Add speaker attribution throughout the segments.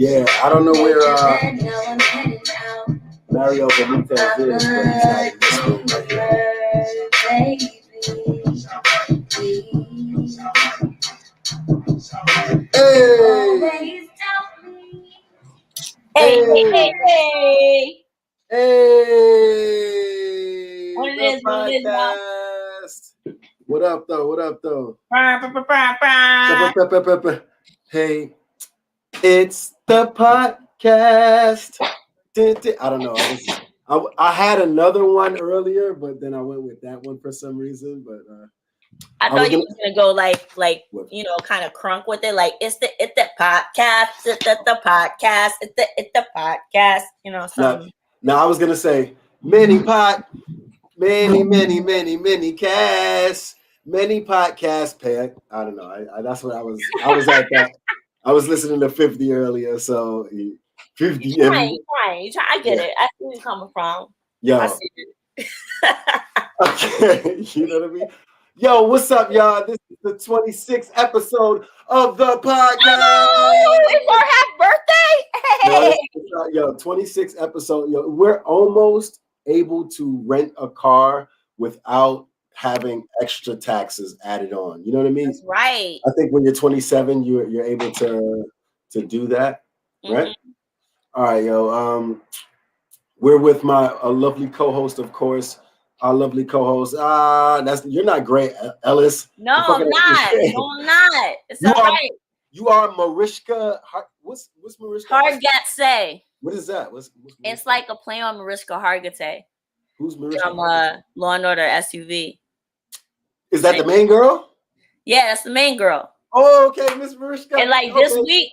Speaker 1: Yeah, I don't know where Mario Benitez is, but he's not in this room right
Speaker 2: Hey!
Speaker 1: Hey!
Speaker 2: What it is,
Speaker 1: What up, though? Hey, it's the podcast. I don't know. I had another one earlier, but then I went with that one for some reason. But
Speaker 2: I thought you was gonna go like kind of crunk with it, like it's the podcast, it's the podcast, it's the podcast, something.
Speaker 1: No, I was gonna say many podcast, Pat. I don't know. That's what I was at that. I was listening to 50 earlier, so 50.
Speaker 2: You trying. I get it. I see where you're coming from.
Speaker 1: Yo.
Speaker 2: I see it.
Speaker 1: Okay, you know what I mean? Yo, what's up, y'all? This is the 26th episode of the podcast.
Speaker 2: Oh, it's our half birthday. Hey.
Speaker 1: Yo, 26th episode. Yo, we're almost able to rent a car without having extra taxes added on. You know what I mean?
Speaker 2: That's right.
Speaker 1: I think when you're 27, you're able to do that, right?
Speaker 2: Mm-hmm.
Speaker 1: All right, yo. We're with my lovely co-host, of course. Our lovely co-host. You're not great, Ellis.
Speaker 2: No, I'm not. It's all right.
Speaker 1: You are Mariska. What's Mariska?
Speaker 2: Hargitay.
Speaker 1: What is that?
Speaker 2: It's like a play on Mariska Hargitay.
Speaker 1: Who's Mariska?
Speaker 2: From Law and Order SUV.
Speaker 1: Is that the main girl?
Speaker 2: Yeah, that's the main girl.
Speaker 1: Oh, okay, Miss Mariska.
Speaker 2: And like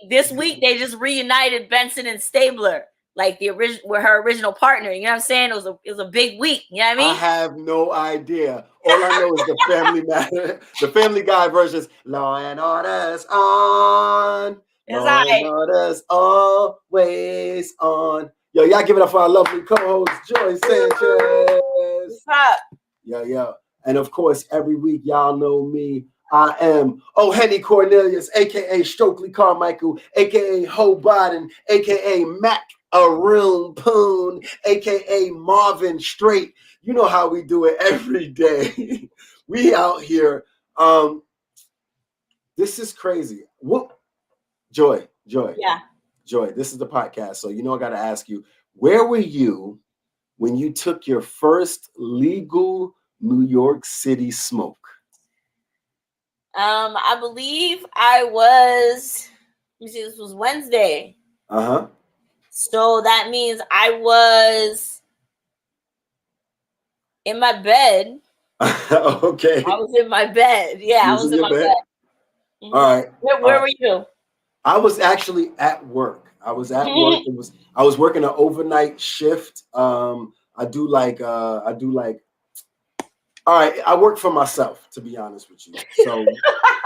Speaker 2: this week they just reunited Benson and Stabler, like with her original partner. You know what I'm saying? It was a big week. You know what I mean?
Speaker 1: I have no idea. All I know is the Family Matter, the Family Guy version is Law and Order's on. Law and Order's always on. Yo, y'all give it up for our lovely co-host Joy Sanchez.
Speaker 2: What's up?
Speaker 1: Yo. And of course, every week y'all know me. I am Henny Cornelius, aka Stokely Carmichael, aka Ho Biden, aka Mac Arun Poon, aka Marvin Straight. You know how we do it every day. We out here. This is crazy. What? Joy.
Speaker 2: Yeah.
Speaker 1: Joy, this is the podcast. So I gotta ask you, where were you when you took your first legal New York City smoke?
Speaker 2: I believe I was. Let me see. This was Wednesday. So that means I was in my bed.
Speaker 1: Okay.
Speaker 2: I was in my bed. Yeah, I was in my bed.
Speaker 1: Mm-hmm. All right.
Speaker 2: Where were you?
Speaker 1: I was actually at work. I was at work. I was working an overnight shift. I do like. All right, I work for myself, to be honest with you. So,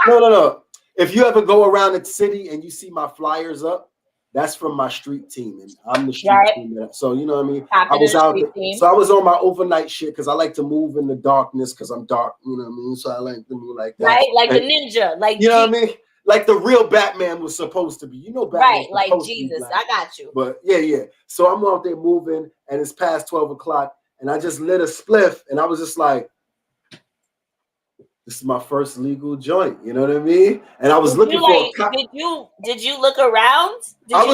Speaker 1: no. If you ever go around the city and you see my flyers up, that's from my street team, and I'm the street team. So you know what I mean. I was out there, so I was on my overnight shit because I like to move in the darkness because I'm dark. You know what I mean. So I like to move like that,
Speaker 2: right? Like a ninja, like
Speaker 1: you know what I mean. Like the real Batman was supposed to be. You know, Batman
Speaker 2: right? Like Jesus, I got you.
Speaker 1: But yeah. So I'm out there moving, and it's past 12 o'clock, and I just lit a spliff, and I was just like, this is my first legal joint, you know what I mean? And I was looking for a cop.
Speaker 2: Did you look around?
Speaker 1: I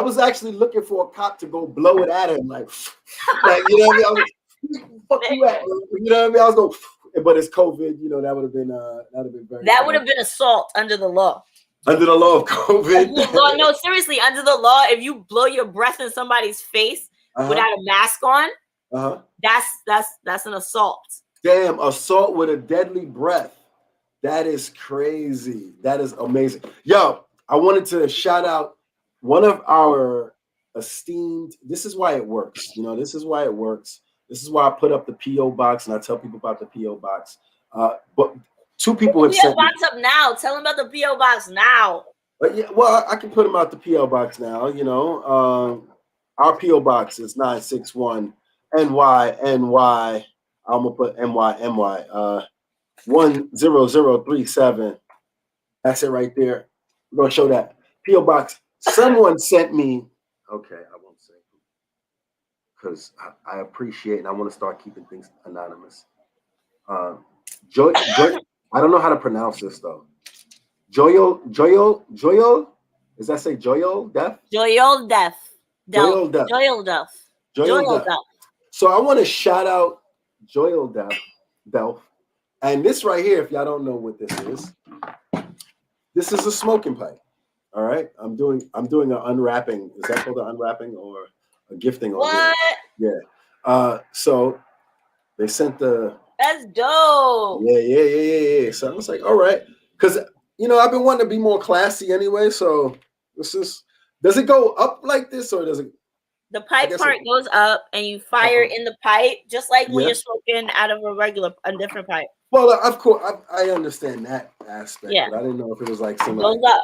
Speaker 1: was actually looking for a cop to go blow it at him, like you know what I mean? I was fuck you at, you know what I mean? I was going, but it's COVID, that would have been very.
Speaker 2: That would have been assault under the law.
Speaker 1: Under the law of COVID.
Speaker 2: No, seriously, under the law, if you blow your breath in somebody's face without a mask on, that's an assault.
Speaker 1: Damn, assault with a deadly breath. That is crazy. That is amazing. Yo, I wanted to shout out one of our esteemed, this is why it works. This is why it works. This is why I put up the P.O. box and I tell people about the P.O. box. But two people have
Speaker 2: sent box up now. Tell them about the P.O. box now.
Speaker 1: Yeah, well, I can put them out the P.O. box now. Our P.O. box is 961 NY. I'm gonna put NY 10037. That's it right there. We're gonna show that P.O. Box Someone sent me. Okay, I won't say because I appreciate and I want to start keeping things anonymous. Joy, I don't know how to pronounce this though. Joyol. Does that say Joyol Deaf?
Speaker 2: Joyol Deaf.
Speaker 1: Joyol Deaf.
Speaker 2: Joyol Deaf.
Speaker 1: Joyol Deaf. So I want to shout out Joyol Deaf. And this right here, if y'all don't know what this is a smoking pipe. All right, I'm doing an unwrapping. Is that called an unwrapping or a gifting?
Speaker 2: What?
Speaker 1: Yeah. So they sent the.
Speaker 2: That's dope.
Speaker 1: Yeah. So I was like, all right, because I've been wanting to be more classy anyway. So this is. Does it go up like this or does it?
Speaker 2: The pipe part goes up, and you fire in the pipe, just like when you're smoking out of a different pipe.
Speaker 1: Well, of course, I understand that aspect, but I didn't know if it was like something.
Speaker 2: Goes up.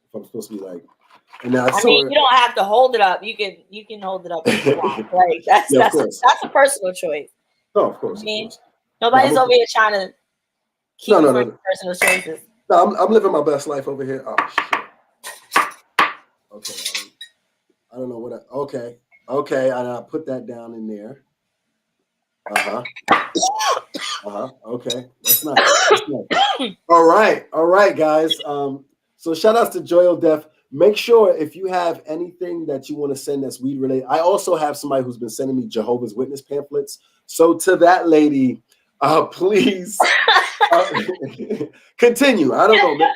Speaker 1: If I'm supposed to be like, and now
Speaker 2: I mean, you don't have to hold it up. You can hold it up if you want. Like that's a personal choice.
Speaker 1: No, of course.
Speaker 2: I mean, nobody's over here trying to keep personal choices.
Speaker 1: No, I'm living my best life over here. Oh shit. Okay. I don't know what. Okay. And I put that down in there. Okay. That's nice. All right, guys. So shout outs to Joyol Deaf. Make sure if you have anything that you want to send that's weed related. I also have somebody who's been sending me Jehovah's Witness pamphlets. So to that lady, please continue. I don't know.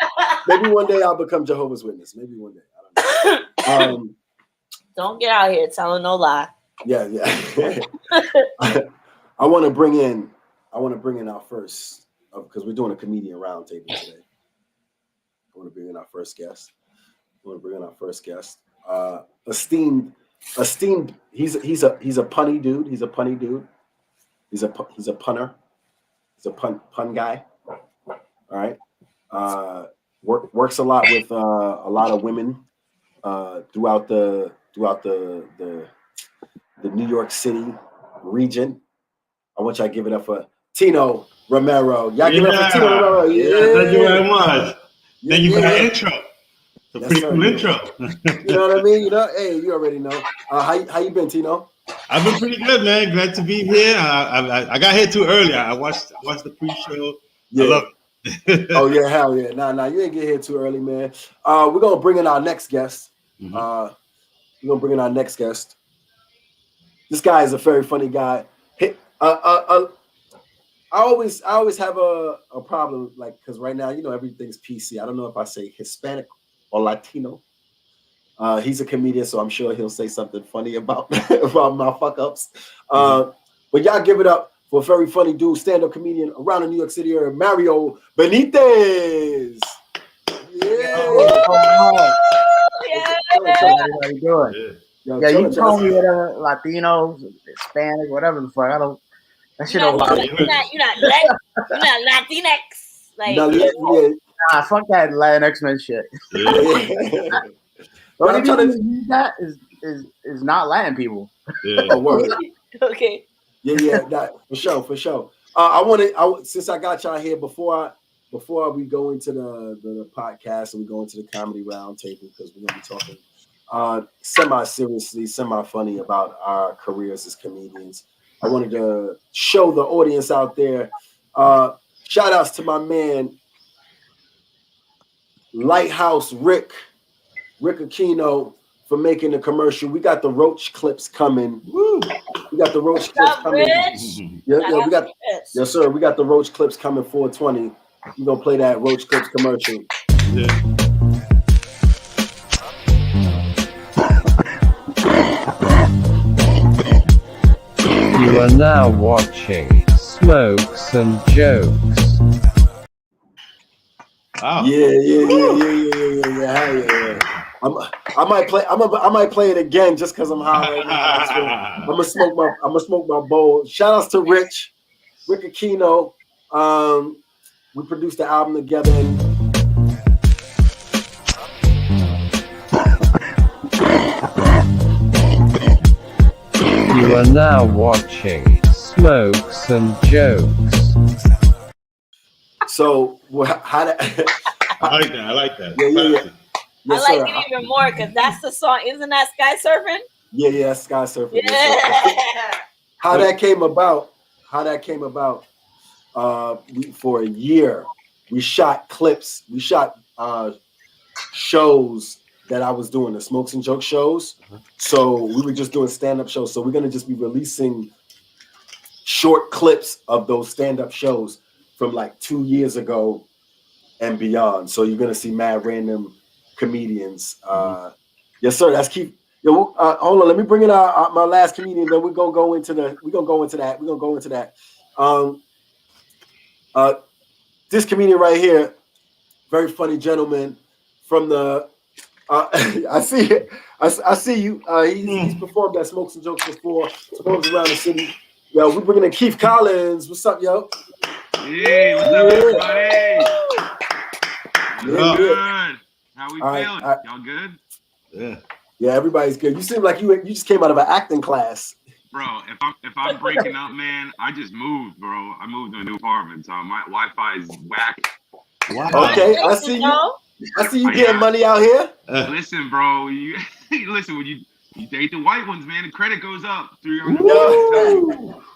Speaker 1: Maybe one day I'll become Jehovah's Witness. Maybe one day. I don't know.
Speaker 2: Don't get out here telling no lie.
Speaker 1: Yeah. I want to bring in our first, because we're doing a comedian roundtable today. I want to bring in our first guest. Esteemed. He's a punny dude. He's a punner. He's a pun guy. All right. Works a lot with a lot of women throughout the New York City region. I want y'all to give it up for Tino Romero. Y'all give it up for Tino Romero.
Speaker 3: Yeah. Thank you very much. Thank you for that intro. It's a pretty cool intro.
Speaker 1: You know what I mean? Hey, you already know. How you been, Tino?
Speaker 3: I've been pretty good, man. Glad to be here. I got here too early. I watched the pre-show. Yeah. I love it.
Speaker 1: Oh yeah, hell yeah. Nah, you ain't get here too early, man. We're gonna bring in our next guest. This guy is a very funny guy. I always have a problem, like, because right now, everything's PC. I don't know if I say Hispanic or Latino. He's a comedian, so I'm sure he'll say something funny about my fuck ups. But y'all give it up for a very funny dude, stand-up comedian around the New York City area, Mario Benitez.
Speaker 4: How you doing? Yeah, you can call me whatever, Latino, Hispanic, whatever the fuck. I don't. That shit don't bother me.
Speaker 2: You're not Latinx. Like,
Speaker 4: nah, fuck that Latinx man shit. The only people that use that is not Latin people.
Speaker 2: Okay.
Speaker 1: Yeah, that, for sure. Since I got y'all here before we go into the podcast and we go into the comedy roundtable, because we're gonna be talking semi-seriously, semi-funny about our careers as comedians. I wanted to show the audience out there. Shout outs to my man, Lighthouse Rick Aquino, for making the commercial. We got the Roach clips coming. Woo! We got the Roach clips coming. We got yes, sir. We got the Roach clips coming 420. We're gonna play that Roach clips commercial. Yeah.
Speaker 5: You are now watching Smokes and Jokes.
Speaker 3: Wow.
Speaker 1: Yeah. I might play it again just because I'm high right now. I'm gonna smoke my bowl. Shout outs to Rick Aquino. We produced the album together.
Speaker 5: You are now watching Smokes and Jokes.
Speaker 1: So, how
Speaker 3: I like that.
Speaker 1: Yeah. Yes,
Speaker 2: I like
Speaker 1: sir.
Speaker 2: it even more because that's the song. Isn't that Sky Surfing?
Speaker 1: Yeah, Sky Surfing.
Speaker 2: Yeah.
Speaker 1: Yes, how that came about? For a year, we shot clips. We shot shows that I was doing, the Smokes and Jokes shows. So we were just doing stand-up shows. So we're gonna just be releasing short clips of those stand-up shows from like 2 years ago and beyond. So you're gonna see mad random comedians. Yes, sir. That's Keith. Yo, hold on. Let me bring in my last comedian. Then we're gonna go into that. This comedian right here, very funny gentleman from the. I see you. He's performed at Smokes and Jokes before. Performs around the city. Yo, we're bringing in Keith Collins. What's up, yo?
Speaker 6: Hey, what's up, everybody?
Speaker 1: Good.
Speaker 6: How we
Speaker 1: All
Speaker 6: feeling?
Speaker 1: right.
Speaker 6: Y'all good?
Speaker 1: Yeah, everybody's good. You seem like you just came out of an acting class.
Speaker 6: Bro, if I'm breaking up, man, I just moved, bro. I moved to a new apartment, so my Wi-Fi is whack.
Speaker 3: Wow.
Speaker 1: Okay, I see you. I see you getting money out here.
Speaker 6: Listen, bro, listen, when you date the white ones, man, the credit goes up.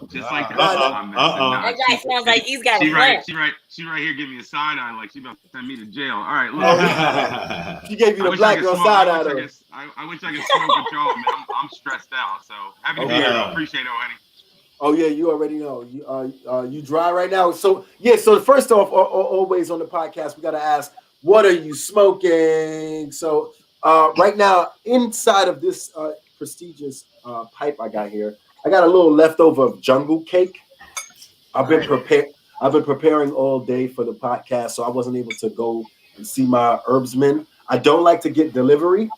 Speaker 6: Just like that.
Speaker 2: That guy sounds like he's got a plan.
Speaker 6: She right here giving me a side eye like she about to send me to jail. All right, look.
Speaker 1: She gave you the black girl side eye though.
Speaker 6: I wish I could smoke with y'all, man. I'm stressed out, so happy to be here. I appreciate it, honey.
Speaker 1: Oh yeah, you already know. You dry right now. So yeah. So first off, always on the podcast, we gotta ask, what are you smoking? So right now, inside of this prestigious pipe I got here, I got a little leftover of jungle cake. I've been preparing all day for the podcast, so I wasn't able to go and see my herbsman. I don't like to get delivery,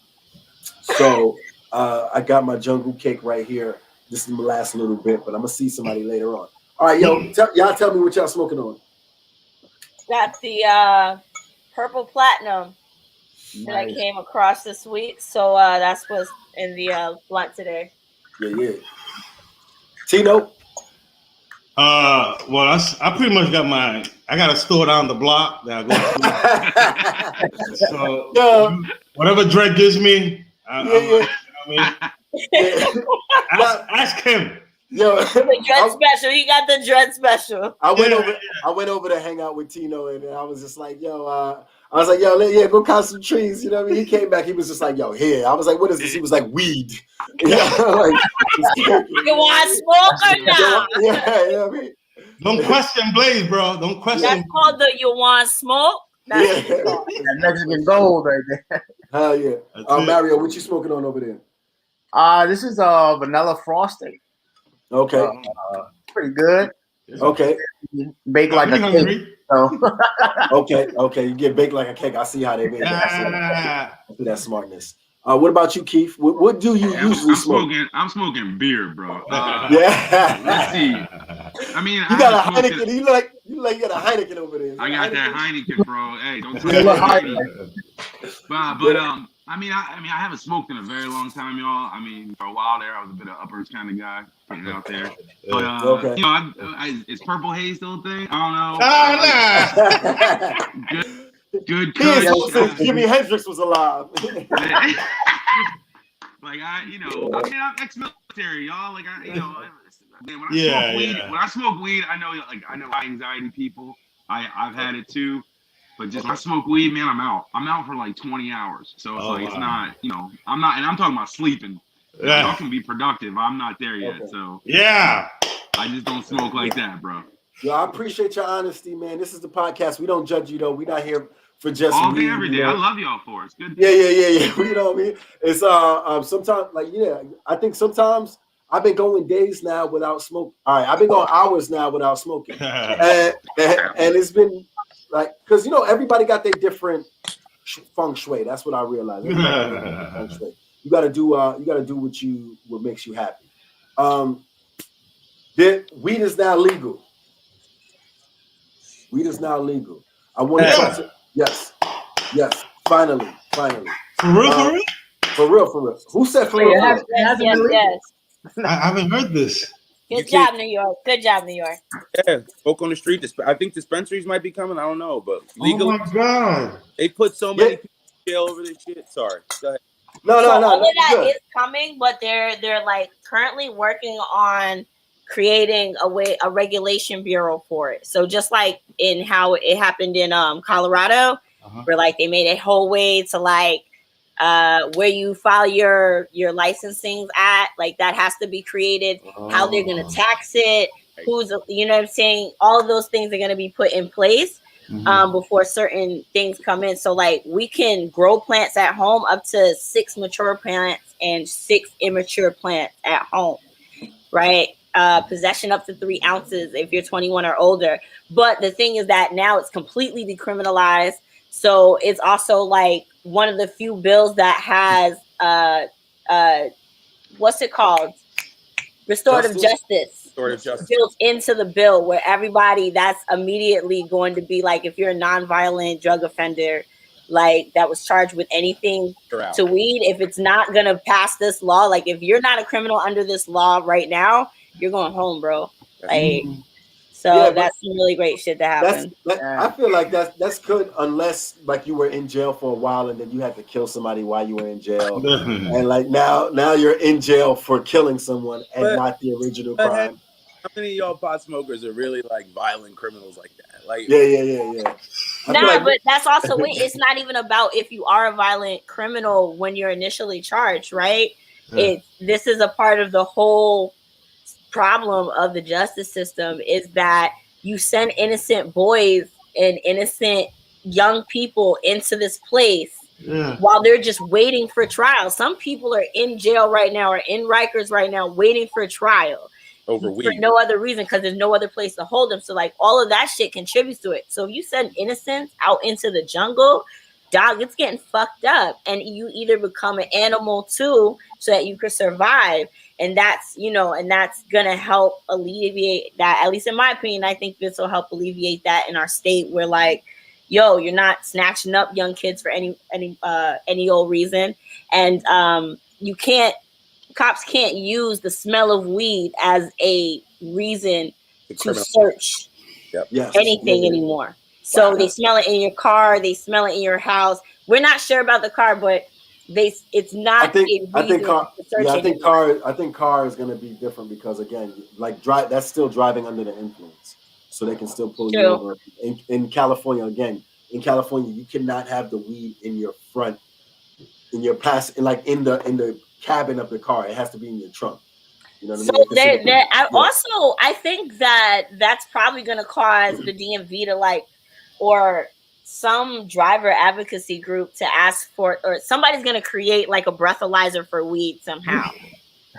Speaker 1: so I got my jungle cake right here. This is my last little bit, but I'm gonna see somebody later on. All right, yo, y'all tell me what y'all smoking on.
Speaker 2: Got the purple platinum that I came across this week, so that's what's in the blunt today.
Speaker 1: Yeah. Tino.
Speaker 3: Well, I pretty much got mine. I got a store down the block that I go to. So whatever Drake gives me, ask him.
Speaker 2: Yo, the dread special. He got the dread special.
Speaker 1: I went over to hang out with Tino, and I was just like, yo, go count some trees. You know what I mean? He came back. He was just like, yo, here. I was like, what is this? He was like, weed. You
Speaker 2: want smoke or not?
Speaker 1: Yeah, I mean,
Speaker 3: don't question Blaze, bro. Don't question.
Speaker 2: That's called the you want smoke. That's
Speaker 4: that Mexican gold right there.
Speaker 1: Hell yeah. Mario, what you smoking on over there?
Speaker 4: This is vanilla frosting.
Speaker 1: Okay.
Speaker 4: Pretty good.
Speaker 1: Okay.
Speaker 4: Bake like a cake. So.
Speaker 1: Okay. You get baked like a cake. I see how they make it. I see that smartness. What about you, Keith? What do you usually smoke?
Speaker 6: I'm smoking beer, bro.
Speaker 1: Let's
Speaker 6: see. I mean,
Speaker 1: you got a Heineken. You like you got a Heineken over there.
Speaker 6: I got that Heineken, bro. Hey, don't tell me. But I mean, I haven't smoked in a very long time, y'all. I mean, for a while there, I was a bit of uppers kind of guy, putting it out there. But you know, is Purple Haze still a thing? I don't know. Good
Speaker 1: kush. Jimi Hendrix was alive.
Speaker 6: Like I'm ex-military, y'all. Like when I smoke weed, I know anxiety people. I've had it too. But just when I smoke weed, man, I'm out. I'm out for like 20 hours. So it's it's not, I'm not, and I'm talking about sleeping. Y'all can be productive. I'm not there yet. Okay. So I just don't smoke like that, bro.
Speaker 1: Yo, I appreciate your honesty, man. This is the podcast. We don't judge you though. We're not here for just
Speaker 6: all day, every day. I love y'all for it. It's good.
Speaker 1: Yeah. You know what I mean? It's sometimes I think sometimes I've been going days now without smoke. All right, I've been going hours now without smoking, and it's been like because everybody got their different feng shui. That's what I realized. You got to do what makes you happy. Weed is now legal. Weed is now legal. I want to talk to yes. Finally. For real. Who said for real?
Speaker 2: Yes.
Speaker 3: I haven't heard this.
Speaker 2: Good job, New York.
Speaker 7: Yeah, spoke on the street. I think dispensaries might be coming. I don't know, but legally,
Speaker 3: oh my God,
Speaker 7: they put so many people scale over this shit? Sorry. Go ahead.
Speaker 1: No.
Speaker 2: All of that is coming, but they're like currently working on creating a regulation bureau for it. So just like in how it happened in Colorado, where like they made a whole way to like where you file your licensing at, like that has to be created, how they're gonna tax it, who's, you know what I'm saying? All of those things are gonna be put in place before certain things come in. So like we can grow plants at home up to 6 mature plants and 6 immature plants at home, right? Possession up to 3 ounces if you're 21 or older. But the thing is that now it's completely decriminalized. So it's also like one of the few bills that has what's it called? Restorative justice built into the bill, where everybody that's immediately going to be like, if you're a nonviolent drug offender, like that was charged with anything to weed, if it's not gonna pass this law, like if you're not a criminal under this law right now, you're going home, bro. Like, so that's some really great shit to happen.
Speaker 1: I feel like that's good, unless like you were in jail for a while and then you had to kill somebody while you were in jail, and like now you're in jail for killing someone and not the original crime.
Speaker 7: How many of y'all pot smokers are really like violent criminals like that? Like,
Speaker 1: yeah.
Speaker 2: But that's also it. It's not even about if you are a violent criminal when you're initially charged, right? This is a part of the whole problem of the justice system, is that you send innocent boys and innocent young people into this place while they're just waiting for trial. Some people are in jail right now, or in Rikers right now, waiting for trial for no other reason, because there's no other place to hold them. So like all of that shit contributes to it. So if you send innocents out into the jungle, dog, it's getting fucked up, and you either become an animal too so that you could survive. And that's, and that's gonna help alleviate that. At least in my opinion, I think this will help alleviate that in our state, where like, yo, you're not snatching up young kids for any old reason, and cops can't use the smell of weed as a reason to search anything anymore. So they smell it in your car, they smell it in your house. We're not sure about the car, but it's not a reason to search anymore.
Speaker 1: I think car is going to be different, because again, like that's still driving under the influence, so they can still pull you over. In California, you cannot have the weed in your front, in your in the cabin of the car. It has to be in your trunk. You know what I mean?
Speaker 2: I think that's probably going to cause the DMV to like, or some driver advocacy group to ask for, or somebody's going to create like a breathalyzer for weed somehow,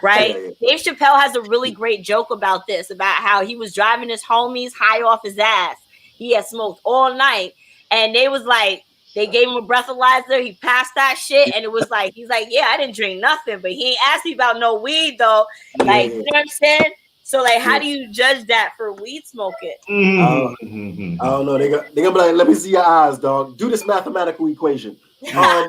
Speaker 2: right? Dave Chappelle has a really great joke about this, about how he was driving his homies high off his ass. He had smoked all night, and they was like, they gave him a breathalyzer. He passed that shit, and it was like, he's like, yeah, I didn't drink nothing, but he ain't asked me about no weed though. Like, you know what I'm saying? So like, how do you judge that for weed smoking?
Speaker 1: I don't know. They're gonna be like, let me see your eyes, dog. Do this mathematical equation. Well,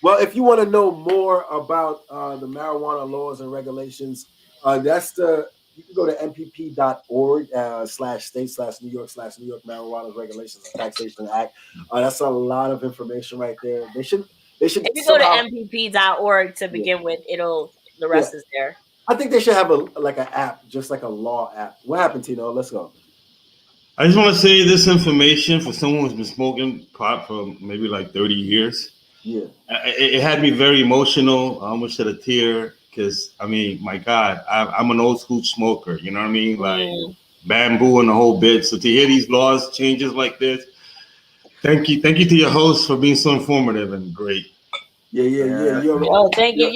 Speaker 1: if you want to know more about the marijuana laws and regulations, you can go to mpp.org /state/New York marijuana regulations and taxation act. That's a lot of information right there. They should. If
Speaker 2: you go to mpp.org to begin with, the rest is there.
Speaker 1: I think they should have an app, just like a law app. What happened, Tino? Let's go.
Speaker 3: I just want to say this information for someone who's been smoking pot for maybe like 30 years.
Speaker 1: Yeah.
Speaker 3: It had me very emotional. I almost shed a tear, because, I mean, my God, I'm an old school smoker. You know what I mean? Like bamboo and the whole bit. So to hear these laws changes like this, thank you to your host for being so informative and great.
Speaker 1: Yeah.
Speaker 2: Yo, thank you.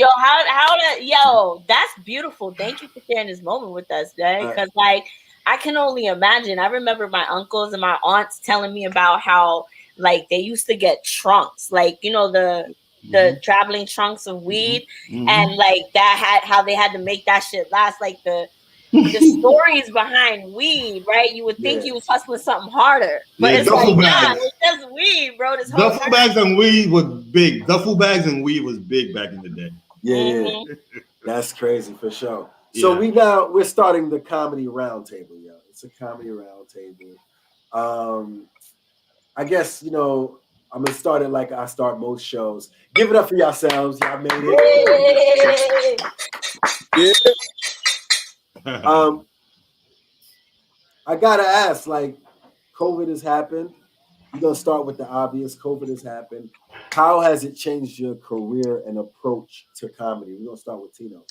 Speaker 2: Yo, that's beautiful. Thank you for sharing this moment with us, Jay. Because like, I can only imagine. I remember my uncles and my aunts telling me about how like they used to get trunks, like the traveling trunks of weed, and like that how they had to make that shit last. Like the stories behind weed, right? You would think you was hustling something harder, but it's like, nah, it's just weed, bro. This whole
Speaker 3: duffel bags and weed was big. Duffel bags and weed was big back in the day.
Speaker 1: Yeah. That's crazy for sure. So we're starting the comedy roundtable, yo. It's a comedy roundtable. I guess I'm gonna start it like I start most shows. Give it up for yourselves. Y'all made it.
Speaker 7: Yeah.
Speaker 1: I gotta ask, like, COVID has happened. You're gonna start with the obvious. COVID has happened. How has it changed your career and approach to comedy? We're gonna start with Tino.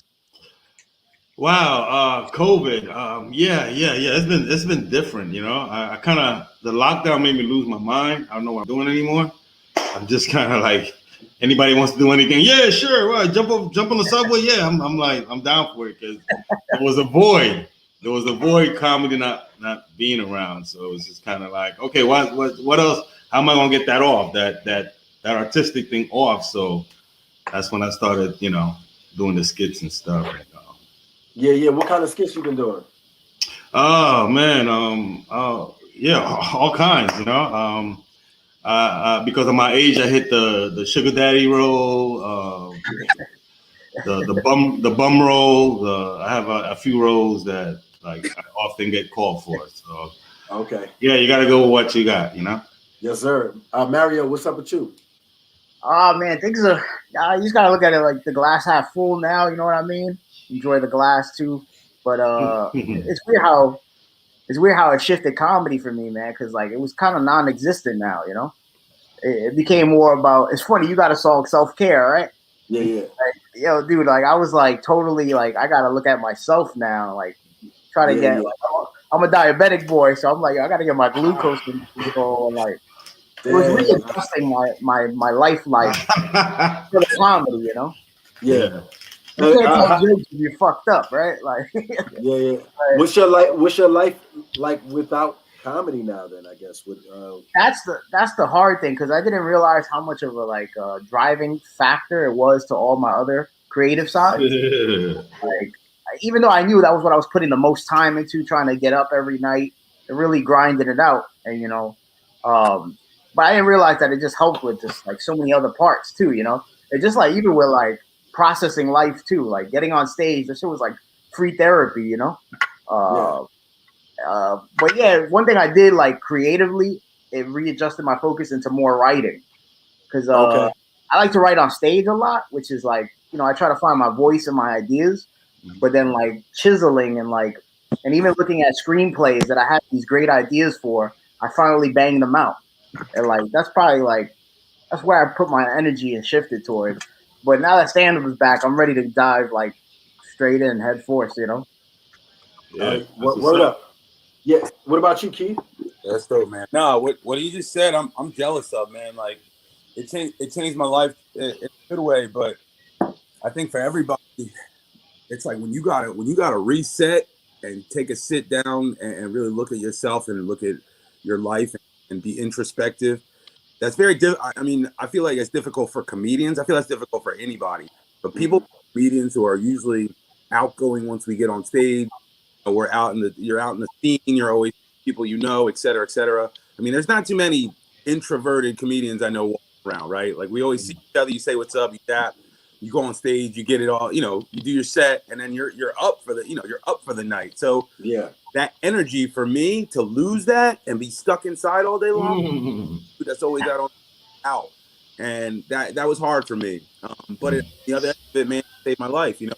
Speaker 3: Wow, COVID. Yeah. It's been different. You know, I kind of the lockdown made me lose my mind. I don't know what I'm doing anymore. I'm just kind of like anybody wants to do anything. Yeah, sure. Well, jump on the subway. Yeah, I'm down for it because there was a void. There was a void comedy not being around. So it was just kind of like, okay, what else? How am I gonna get that off? That artistic thing off? So that's when I started, doing the skits and stuff.
Speaker 1: Yeah. What kind of skits you been doing?
Speaker 3: Oh man, yeah, all kinds, because of my age, I hit the sugar daddy role, the bum role. I have a few roles that like I often get called for. So
Speaker 1: Okay.
Speaker 3: yeah, you got to go with what you got,
Speaker 1: Yes, sir. Mario, what's up with you?
Speaker 4: Oh man, things are. You just gotta look at it like the glass half full now. You know what I mean? Enjoy the glass too. But it's weird how it shifted comedy for me, man. Because like it was kind of non-existent now. You know, it became more about. It's funny. You got a song self-care, right?
Speaker 1: Yeah.
Speaker 4: Like, yo, dude, like I was like totally like I gotta look at myself now. Like try to get. Like, I'm a diabetic boy, so I'm like I gotta get my glucose control. Like it was readjusting my life for the comedy, you know.
Speaker 1: Yeah.
Speaker 4: You can't tell jokes if you're fucked up, right? Like
Speaker 1: yeah. Like, what's your life like without comedy now? Then I guess
Speaker 4: that's the hard thing because I didn't realize how much of a driving factor it was to all my other creative sides. Like even though I knew that was what I was putting the most time into, trying to get up every night and really grinding it out, and but I didn't realize that it just helped with just like so many other parts too, It just like even with like processing life too, like getting on stage, this shit was like free therapy, But yeah, one thing I did like creatively, it readjusted my focus into more writing because I like to write on stage a lot, which is like I try to find my voice and my ideas, but then like chiseling and even looking at screenplays that I had these great ideas for, I finally banged them out. And like that's probably that's where I put my energy and shifted toward. But now that stand up is back, I'm ready to dive like straight in, head first,
Speaker 3: Yeah.
Speaker 1: Word up. Yeah. What about you, Keith?
Speaker 7: That's dope, man. No, what he just said, I'm jealous of, man. Like it changed my life in a good way, but I think for everybody, it's like when you gotta reset and take a sit down and really look at yourself and look at your life and be introspective. That's very I mean, I feel like it's difficult for comedians. I feel that's difficult for anybody. But comedians who are usually outgoing once we get on stage, you're out in the scene, you're always people et cetera, et cetera. I mean, there's not too many introverted comedians I know walking around, right? Like we always see each other, you say what's up, you tap, you go on stage, you get it all, you do your set, and then you're up for the night. So
Speaker 1: yeah,
Speaker 7: that energy for me to lose that and be stuck inside all day long, that's always out. And that was hard for me. But the other end of it, man, saved my life, and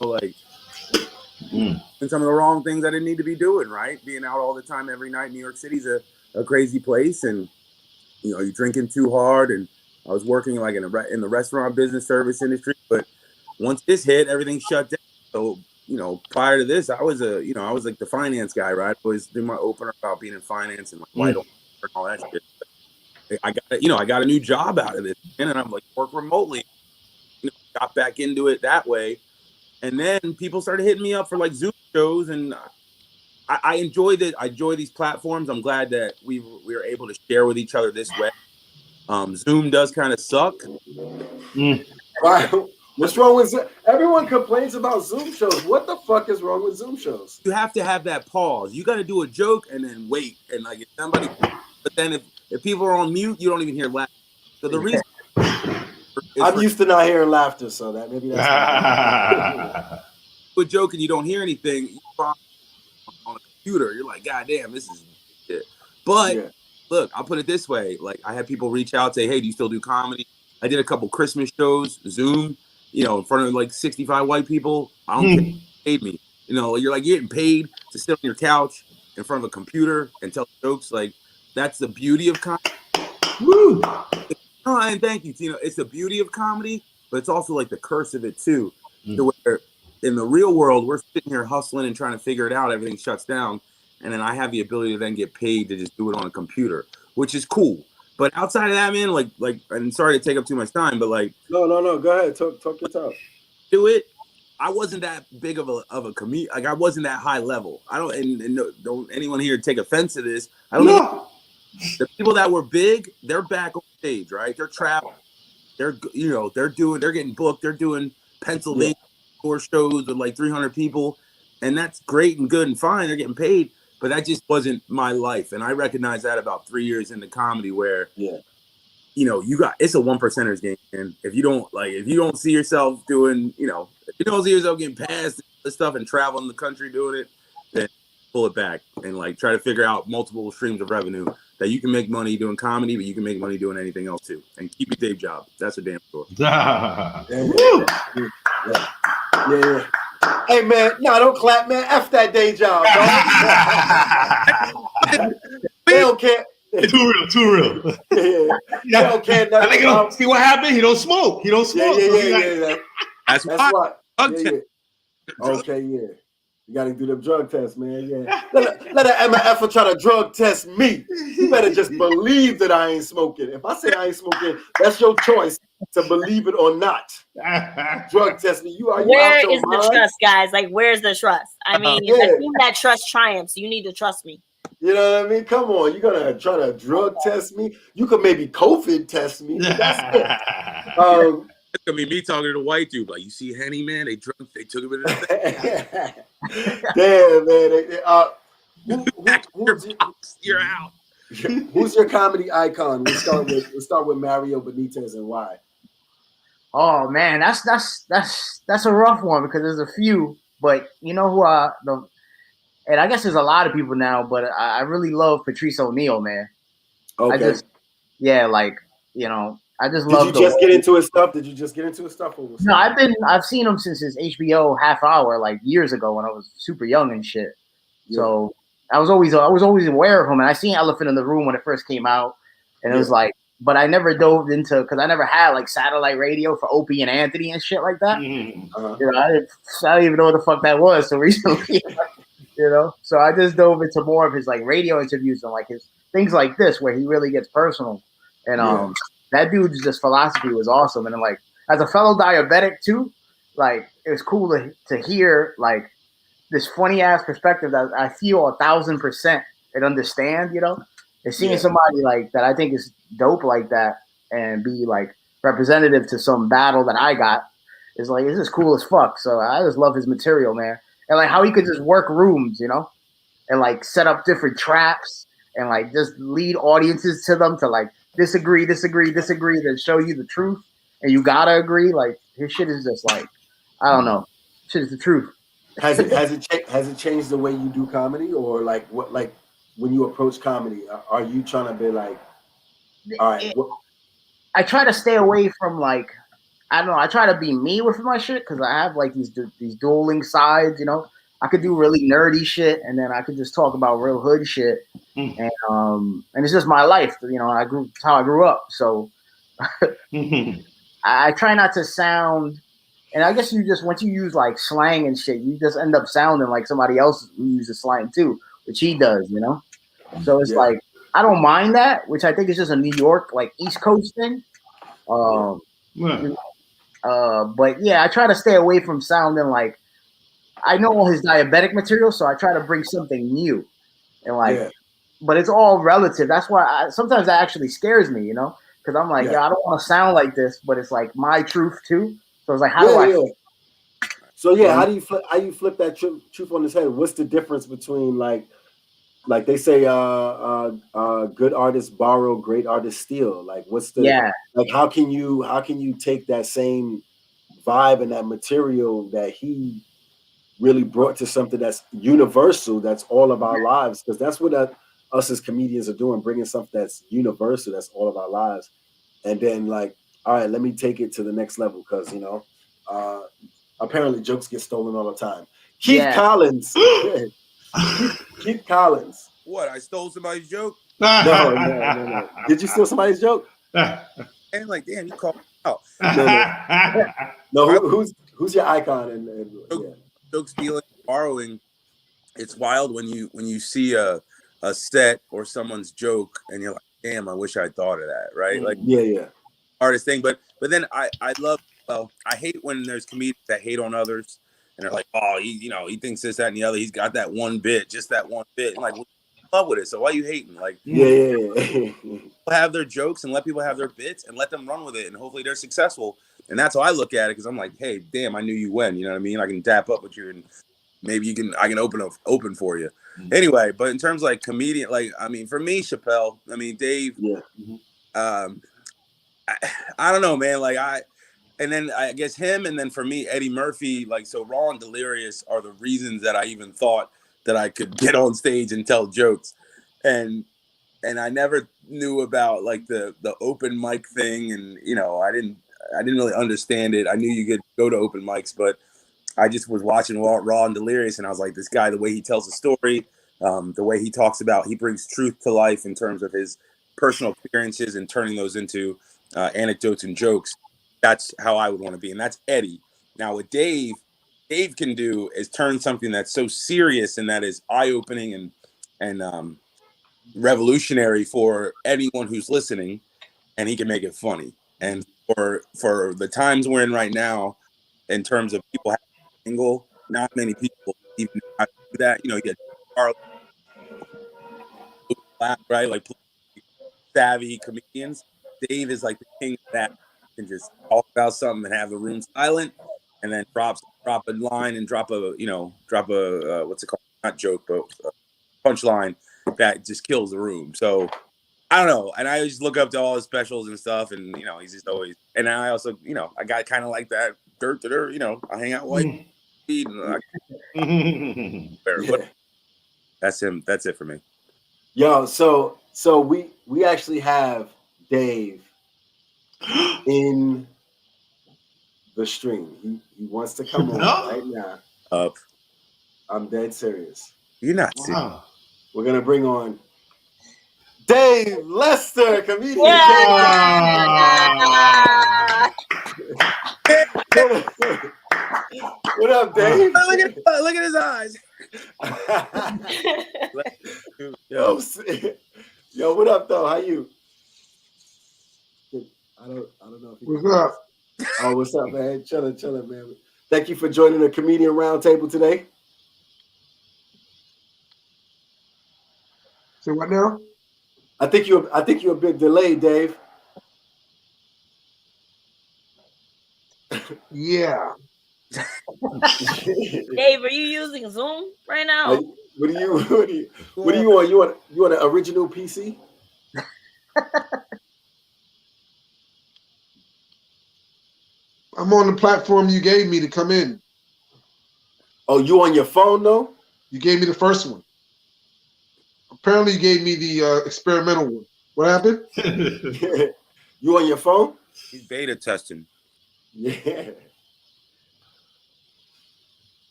Speaker 7: some of the wrong things I didn't need to be doing, right? Being out all the time every night. New York City's a crazy place, and you're drinking too hard. And I was working like in the restaurant business service industry, but once this hit, everything shut down. So prior to this, I was like the finance guy, right? I always do my opener about being in finance and like vital and all that shit. I got a new job out of this, and I'm like work remotely. Got back into it that way. And then people started hitting me up for like Zoom shows, and I enjoy that. I enjoy these platforms. I'm glad that we were able to share with each other this way. Zoom does kind of suck.
Speaker 1: Right. What's wrong with Zoom? Everyone complains about Zoom shows. What the fuck is wrong with Zoom shows?
Speaker 7: You have to have that pause. You got to do a joke and then wait. And like if somebody, but then if people are on mute, you don't even hear laughter. So the reason
Speaker 1: I'm used to not hearing laughter, so that maybe that's
Speaker 7: a joke and you don't hear anything. You on a computer, you're like, God damn, this is shit. But look, I'll put it this way. Like, I had people reach out, say, hey, do you still do comedy? I did a couple Christmas shows, Zoom, you know, in front of like 65 white people. I don't care. Paid me. You know, you're getting paid to sit on your couch in front of a computer and tell jokes. Like, that's the beauty of comedy.
Speaker 3: Woo.
Speaker 7: Oh, and thank you. You know, it's the beauty of comedy, but it's also like the curse of it too. To where in the real world, we're sitting here hustling and trying to figure it out. Everything shuts down. And then I have the ability to then get paid to just do it on a computer, which is cool. But outside of that, man, like, and sorry to take up too much time, but like,
Speaker 1: no, go ahead, talk your talk.
Speaker 7: Do it. I wasn't that big of a comedian. Like, I wasn't that high level. I don't, and don't anyone here take offense to this. I don't know. The people that were big, they're back on stage, right? They're traveling. They're, you know, they're getting booked. They're doing Pennsylvania tour shows with like 300 people, and that's great and good and fine. They're getting paid. But that just wasn't my life. And I recognized that about 3 years into comedy where, you know, it's a 1%ers game. And if you don't see yourself doing, you know, if you don't see yourself getting past this stuff and traveling the country doing it, then pull it back and like try to figure out multiple streams of revenue that you can make money doing comedy, but you can make money doing anything else too. And keep your day job. That's a damn sure.
Speaker 1: Yeah. Hey man, no, don't clap, man. F that day job, dog. They don't care.
Speaker 3: Too real.
Speaker 1: They don't care nothing about.
Speaker 3: See what happened? He don't smoke.
Speaker 1: Yeah. That's why.
Speaker 7: Okay,
Speaker 1: yeah. You gotta do the drug test, man. Yeah. Let an MF try to drug test me. You better just believe that I ain't smoking. If I say I ain't smoking, that's your choice to believe it or not. Drug test me.
Speaker 2: Where is the trust, guys? Like, where's the trust? I mean, I think that trust triumphs. You need to trust me.
Speaker 1: You know what I mean? Come on, you're gonna try to drug test me. You could maybe COVID test me. That's it.
Speaker 7: It's gonna be me talking to the white dude. Like, you see Henny, man? They took him in the
Speaker 1: Damn, man.
Speaker 7: You're out.
Speaker 1: Who's your comedy icon? We'll start with Mario Benitez and why.
Speaker 4: Oh man, that's a rough one because there's a few, but you know who and I guess there's a lot of people now, but I really love Patrice O'Neal, man.
Speaker 1: Okay.
Speaker 4: Like, you know, I just love.
Speaker 1: Did you just get into his stuff? Did you just get into his stuff?
Speaker 4: No, I've seen him since his HBO half hour, like years ago when I was super young and shit. Yeah. So I was always aware of him, and I seen Elephant in the Room when it first came out, and it was like, but I never dove into because I never had like satellite radio for Opie and Anthony and shit like that. You know, I didn't even know what the fuck that was. So recently, you know, so I just dove into more of his like radio interviews and like his things like this where he really gets personal, and that dude's just philosophy was awesome. And like, as a fellow diabetic too, like it was cool to hear like this funny ass perspective that I feel 1,000% and understand, you know, and seeing somebody like that I think is dope like that and be like representative to some battle that I got is like, this is cool as fuck. So I just love his material, man. And like how he could just work rooms, you know, and like set up different traps and like just lead audiences to them to like, disagree, then show you the truth, and you gotta agree. Like his shit is just like, I don't know, shit is the truth.
Speaker 1: Has it changed the way you do comedy, or like what, like when you approach comedy, are you trying to be like, all right?
Speaker 4: I try to stay away from like, I don't know. I try to be me with my shit because I have like these dueling sides, you know. I could do really nerdy shit, and then I could just talk about real hood shit, and it's just my life, you know. It's how I grew up, so I try not to sound. And I guess once you use like slang and shit, you just end up sounding like somebody else who uses slang too, which he does, you know. So it's like I don't mind that, which I think is just a New York like East Coast thing. But yeah, I try to stay away from sounding like. I know all his diabetic material, so I try to bring something new, and like, but it's all relative. That's why sometimes that actually scares me, you know, because I'm like, I don't want to sound like this, but it's like my truth too. So it's like, how do I?
Speaker 1: So how do you flip that truth on his head? What's the difference between like they say, good artists borrow, great artists steal? Like, what's the like? How can you take that same vibe and that material that he really brought to something that's universal, that's all of our lives, because that's what us as comedians are doing, bringing something that's universal, that's all of our lives, and then like, all right, let me take it to the next level because apparently jokes get stolen all the time. Keith Collins. Keith Collins.
Speaker 7: What? I stole somebody's joke?
Speaker 1: No. Did you steal somebody's joke?
Speaker 7: And like, damn, you called me out.
Speaker 1: No. Who's your icon?
Speaker 7: Joke stealing, borrowing. It's wild when you see a set or someone's joke and you're like, damn, I wish I thought of that, right? Like, hardest thing. But then I love. Well, I hate when there's comedians that hate on others and they're like, oh, he thinks this, that, and the other. He's got that one bit, just that one bit. And like, well, love with it. So why are you hating? Like, people have their jokes and let people have their bits and let them run with it, and hopefully they're successful. And that's how I look at it, because I'm like, hey, damn, I knew you when. You know what I mean? I can tap up with you, and maybe I can open for you. Anyway, but in terms of like comedian, like, I mean, for me, Chappelle, I mean, Dave, I don't know, man. Like and then I guess him, and then for me, Eddie Murphy, like, so Raw and Delirious are the reasons that I even thought that I could get on stage and tell jokes. And I never knew about like the open mic thing, and I didn't really understand it. I knew you could go to open mics, but I just was watching Raw and Delirious, and I was like, this guy, the way he tells a story, the way he talks about, he brings truth to life in terms of his personal experiences and turning those into anecdotes and jokes. That's how I would want to be. And that's Eddie. Now what Dave can do is turn something that's so serious and that is eye-opening and revolutionary for anyone who's listening, and he can make it funny. And for the times we're in right now, in terms of people having an angle, not many people even know how to do that. You get Carl, right? Like savvy comedians. Dave is like the king of that. He can just talk about something and have the room silent, and then drop a line and drop a what's it called? Not joke, but punchline that just kills the room. So I don't know. And I just look up to all his specials and stuff, and he's just always. And I also, I got kind of like that dirt. I hang out white. But that's him. That's it for me.
Speaker 1: Yo, so we actually have Dave in the stream. He wants to come on right now. I'm dead serious.
Speaker 7: You're not serious.
Speaker 1: We're gonna bring on Dave Lester, comedian. What up, Dave?
Speaker 7: Look at his eyes.
Speaker 1: Yo, what up, though? How you? I don't know.
Speaker 8: What's up?
Speaker 1: Oh, what's up, man? Chilling, man. Thank you for joining the Comedian Roundtable today.
Speaker 8: So what now?
Speaker 1: I think you're a bit delayed, Dave.
Speaker 8: Yeah.
Speaker 2: Dave, are you using Zoom right now?
Speaker 1: What are you on? You on an original PC?
Speaker 8: I'm on the platform you gave me to come in.
Speaker 1: Oh, you on your phone though?
Speaker 8: You gave me the first one. Apparently, you gave me the experimental one. What happened?
Speaker 1: You on your phone?
Speaker 7: He's beta testing.
Speaker 1: Yeah.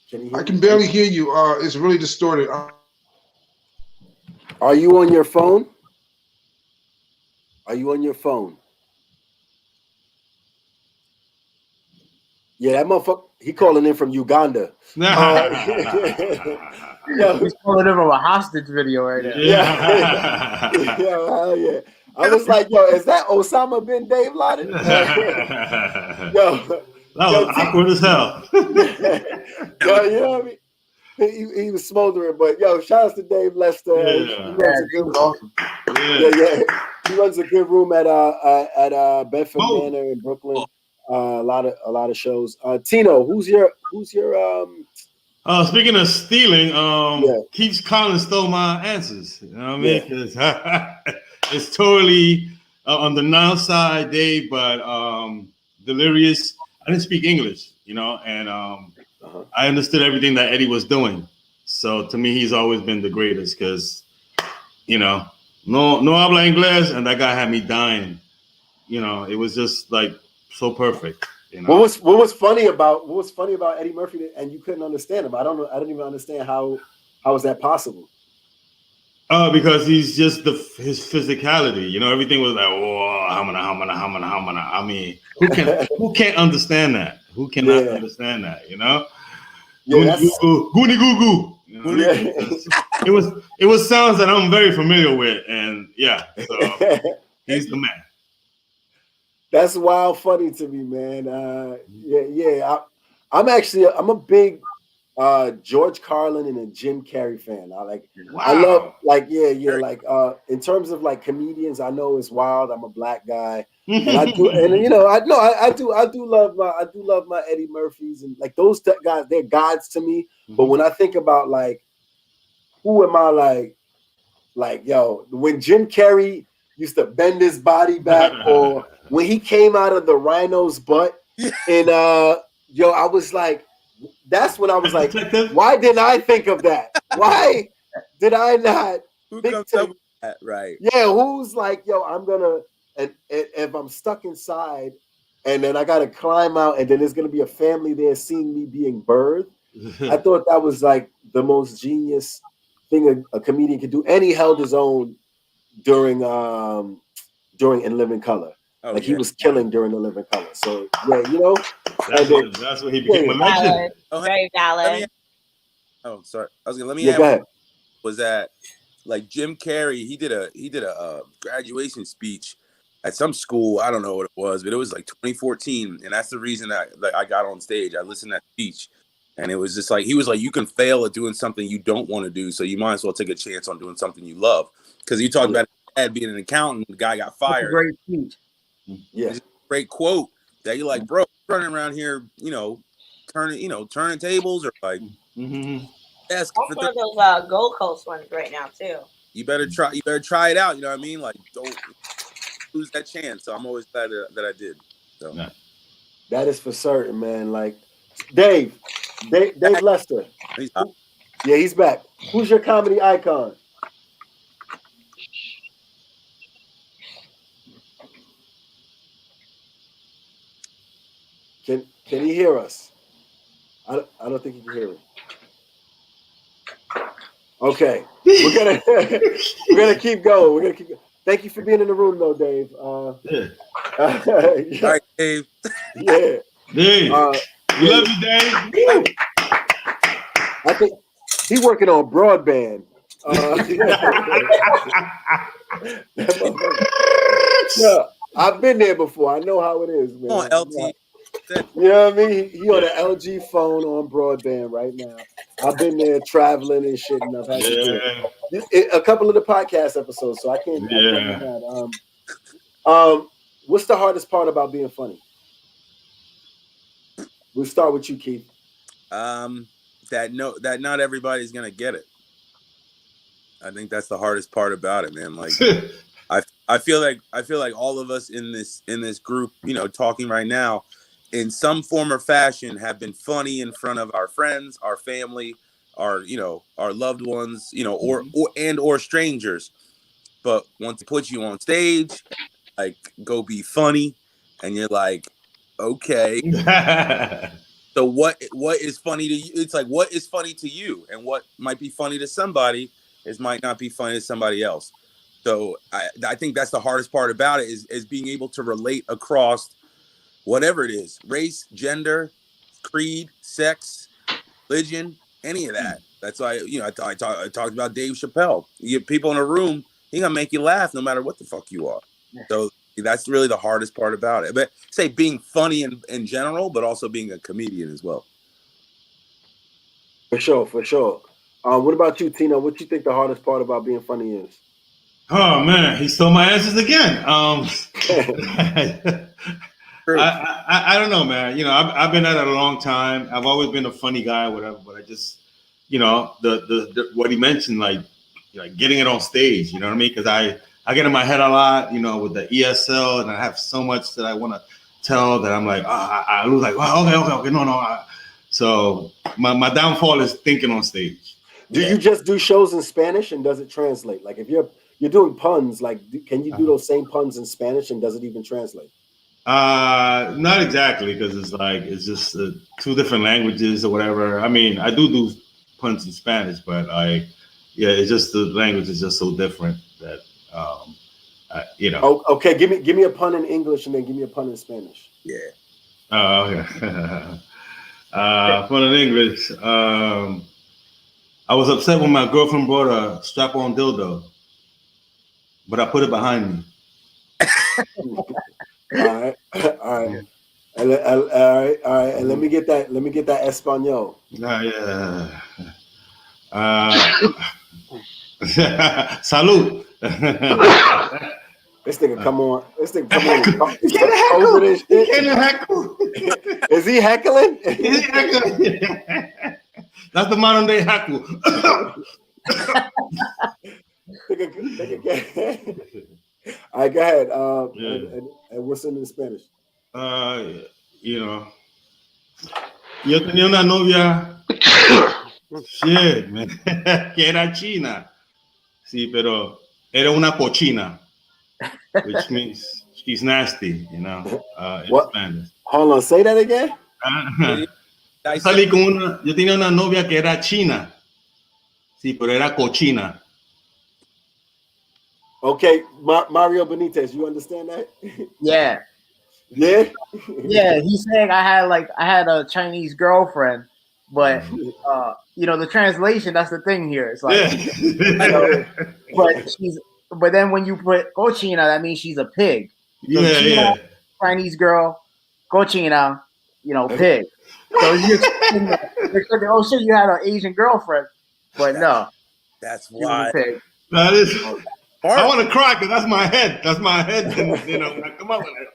Speaker 1: Can you hear
Speaker 8: I can barely hear you. It's really distorted.
Speaker 1: Are you on your phone? Are you on your phone? Yeah, that motherfucker, he calling in from Uganda.
Speaker 4: He's calling in from a hostage video right now.
Speaker 1: Yeah. Yeah. I was like, yo, is that Osama bin Dave Laden?
Speaker 3: That was awkward as hell.
Speaker 1: Yo, you know what I mean? He was smoldering, but yo, shout out to Dave Lester. He runs a good room at Bedford Manor in Brooklyn. A lot of shows. Tino, who's your
Speaker 3: speaking of stealing, Keith Collins stole my answers. You know what I mean? Because it's totally on the now side, Dave, but Delirious. I didn't speak English, and I understood everything that Eddie was doing. So to me, he's always been the greatest because, you know, no habla inglés, and that guy had me dying. You know, it was just like so perfect. You know,
Speaker 1: what was funny about Eddie Murphy, and you couldn't understand him? I don't know. I didn't even understand how is that possible.
Speaker 3: Because he's just his physicality. You know, everything was like, whoa, hamana. I mean, who can't understand that? Who cannot understand that? You know, goony goo goo. You know, it was sounds that I'm very familiar with, and yeah, so he's the man.
Speaker 1: That's wild funny to me, man. I'm a big George Carlin and a Jim Carrey fan. I love in terms of like comedians, I know it's wild. I'm a black guy, and I do love my Eddie Murphys, and like those guys, they're gods to me. But when I think about like who am I like yo, when Jim Carrey used to bend his body back, or when he came out of the rhino's butt, and I was like, that's when I was like, why didn't I think of that? Why did I not?
Speaker 7: Who comes up with that? Right.
Speaker 1: Yeah, who's like, yo, I'm gonna, and if I'm stuck inside, and then I gotta climb out, and then there's gonna be a family there seeing me being birthed. I thought that was like the most genius thing a comedian could do, and he held his own during In Living Color. Like he was killing during The Living Color. So yeah, you know,
Speaker 3: that's what he became a legend.
Speaker 2: Very valid.
Speaker 7: Oh, sorry. I was gonna let me add. Was that like Jim Carrey? He did a graduation speech at some school. I don't know what it was, but it was like 2014, and that's the reason that I got on stage. I listened to that speech, and it was just like he was like, you can fail at doing something you don't want to do, so you might as well take a chance on doing something you love. Because he talked about his dad being an accountant, the guy got fired.
Speaker 4: Great speech.
Speaker 1: Yeah,
Speaker 7: great quote that you're like, bro, running around here, turning tables or like.
Speaker 2: That's one of those Gold Coast ones right now too.
Speaker 7: You better try it out. You know what I mean? Like, don't lose that chance. So I'm always glad that I did. So
Speaker 1: that is for certain, man. Like Dave Lester. He's back. Who's your comedy icon? Can he hear us? I don't think he can hear me. Okay, we're gonna keep going. Thank you for being in the room, though, Dave.
Speaker 7: All right, Dave.
Speaker 1: Yeah,
Speaker 3: Dave. We love you, Dave.
Speaker 1: I think he's working on broadband. Yeah, I've been there before. I know how it is, man.
Speaker 7: Come on, LT.
Speaker 1: You know what I mean? He on an LG phone on broadband right now. I've been there traveling and shit, and I've had to do a couple of the podcast episodes, so I can't. What's the hardest part about being funny? We'll start with you, Keith.
Speaker 7: That not everybody's gonna get it. I think that's the hardest part about it, man. Like, I feel like all of us in this group, talking right now, in some form or fashion, have been funny in front of our friends, our family, our loved ones, or strangers. But once they put you on stage, like, go be funny, and you're like, okay. So what is funny to you? It's like, what is funny to you, and what might be funny to somebody might not be funny to somebody else. So I think that's the hardest part about it is being able to relate across whatever it is: race, gender, creed, sex, religion, any of that. That's why I talked about Dave Chappelle. You get people in a room, he's gonna make you laugh no matter what the fuck you are. So that's really the hardest part about it. But say being funny in general, but also being a comedian as well.
Speaker 1: For sure. What about you, Tina? What do you think the hardest part about being funny is?
Speaker 3: Oh man, he stole my answers again. I don't know, man. I've been at it a long time. I've always been a funny guy, whatever. But I just, the what he mentioned, like getting it on stage. You know what I mean? Because I get in my head a lot, with the ESL, and I have so much that I want to tell that I'm like, I lose, like, okay, no. So my downfall is thinking on stage.
Speaker 1: Do you just do shows in Spanish and does it translate? Like if you're doing puns, like can you do those same puns in Spanish and does it even translate?
Speaker 3: Not exactly, because it's just two different languages or whatever. I mean, I do puns in Spanish, but it's just the language is just so different that you know.
Speaker 1: Oh, okay, give me a pun in English and then give me a pun in Spanish.
Speaker 7: Yeah.
Speaker 3: Oh, okay. Pun in English. I was upset when my girlfriend brought a strap-on dildo, but I put it behind me.
Speaker 1: All right. Yeah. All right. And let me get that Espanol.
Speaker 3: Yeah. Salud.
Speaker 1: This nigga come on. He can't heckle. Is he heckling?
Speaker 3: Is he heckling? That's the modern day heckle.
Speaker 1: All right, go ahead. And what's in Spanish?
Speaker 3: You know, yo tenía una novia, shit, man, que era china. Sí, pero era una cochina, which means she's nasty, you know, in Spanish.
Speaker 1: Hold on, say that again.
Speaker 3: Yo tenía una novia que era china. Sí, pero era cochina.
Speaker 1: Okay, Mario Benitez, you understand that?
Speaker 4: Yeah.
Speaker 1: Yeah?
Speaker 4: Yeah, he's saying I had a Chinese girlfriend, but the translation, that's the thing here. It's like but then when you put cochina, that means she's a pig. So China, Chinese girl, cochina, pig. So you're expecting, oh shit, you had an Asian girlfriend, but no.
Speaker 7: That's why.
Speaker 3: That is. I want to cry because that's my head. That's my head. And, when I come up with it,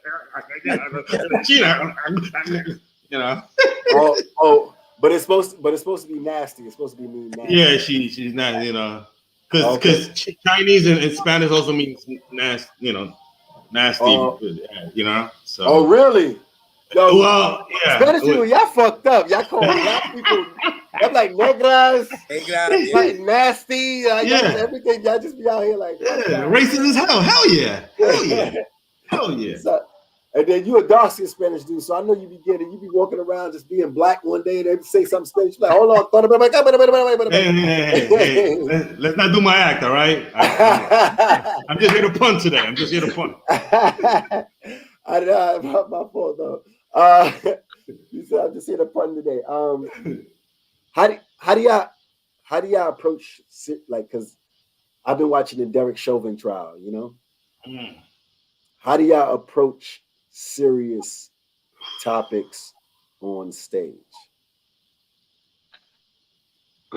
Speaker 1: but it's supposed to be nasty. It's supposed to be mean nasty.
Speaker 3: Yeah, she's not. Because Chinese and Spanish also means nasty. Nasty. So.
Speaker 1: Oh really? Yo,
Speaker 3: well, yeah.
Speaker 1: Spanish people, y'all fucked up. Y'all call black people. I'm like negras, like nasty. Everything. Y'all just be out here like
Speaker 3: racist as hell. Hell yeah. Hell yeah.
Speaker 1: So, and then you a dark-skinned Spanish dude, so I know you be walking around just being black one day, and they say something Spanish. Like, hold on,
Speaker 3: hey, let's not do my act, all right? I'm just here to punt today. I'm just here to punt.
Speaker 1: My fault though. You said I'm just here to punt today. How do y'all approach because I've been watching the Derek Chauvin trial, How do y'all approach serious topics on stage?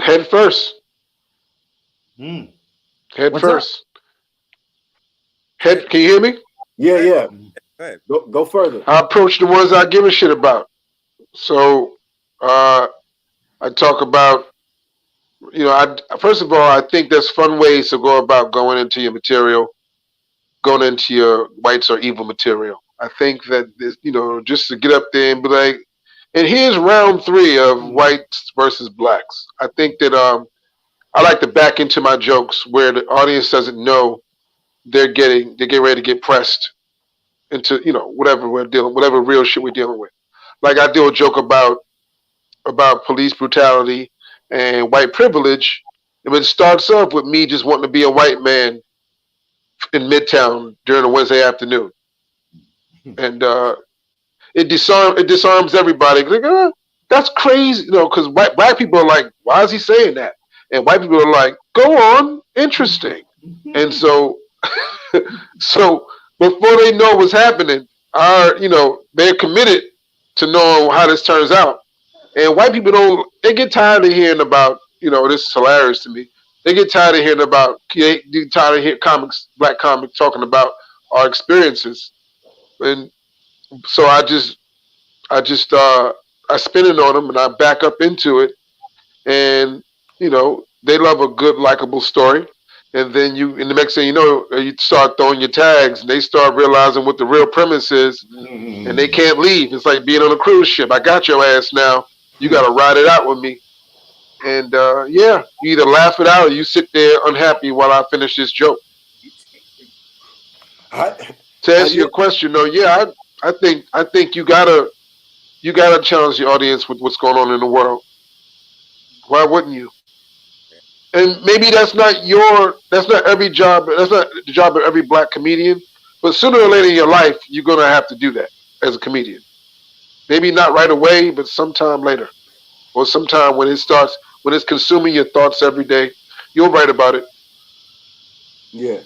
Speaker 8: Head first. Head first. Head, can you hear me?
Speaker 1: Yeah. Go further.
Speaker 8: I approach the ones I give a shit about. So I talk about, first of all, I think there's fun ways to go about going into your material, going into your whites are evil material. I think that this, just to get up there and be like, and here's round 3 of whites versus blacks. I think that I like to back into my jokes where the audience doesn't know they're getting ready to get pressed into, whatever real shit we're dealing with. Like I do a joke about police brutality and white privilege. And it starts off with me just wanting to be a white man in Midtown during a Wednesday afternoon. And it disarms everybody. Like, that's crazy, because black people are like, why is he saying that? And white people are like, go on, interesting. And so before they know what's happening, they're committed to knowing how this turns out. And white people they get tired of hearing about, this is hilarious to me. They get tired of hearing black comics talking about our experiences. And so I spin it on them and I back up into it. And, they love a good, likable story. And then the next thing you know, you start throwing your tags and they start realizing what the real premise is and they can't leave. It's like being on a cruise ship. I got your ass now. You got to ride it out with me. And yeah, you either laugh it out or you sit there unhappy while I finish this joke. To answer your question, though, yeah, I think you gotta challenge the audience with what's going on in the world. Why wouldn't you? And maybe that's not every job. That's not the job of every black comedian. But sooner or later in your life, you're gonna have to do that as a comedian. Maybe not right away, but sometime later, or sometime when it's consuming your thoughts every day, you'll write about it.
Speaker 1: Yeah,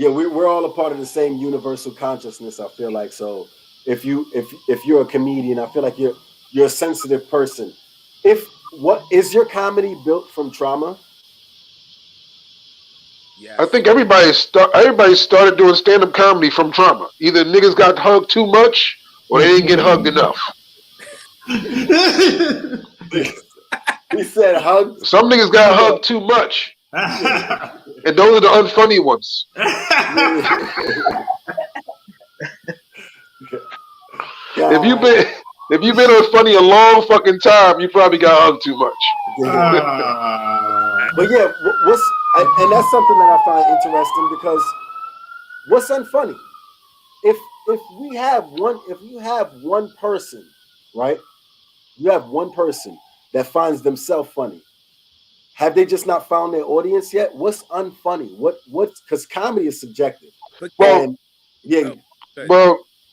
Speaker 1: we're all a part of the same universal consciousness. I feel like so. If you're a comedian, I feel like you're a sensitive person. What is your comedy built from trauma?
Speaker 7: Yes.
Speaker 8: I think everybody started doing stand-up comedy from trauma. Either niggas got hugged too much or they didn't get hugged enough.
Speaker 1: He said hugged.
Speaker 8: Some niggas got hugged too much. And those are the unfunny ones. If you've been unfunny a long fucking time, you probably got hugged too much.
Speaker 1: But yeah, and that's something that I find interesting because what's unfunny? If you have one person, right? You have one person that finds themselves funny. Have they just not found their audience yet? What's unfunny? What's because comedy is subjective.
Speaker 8: Well,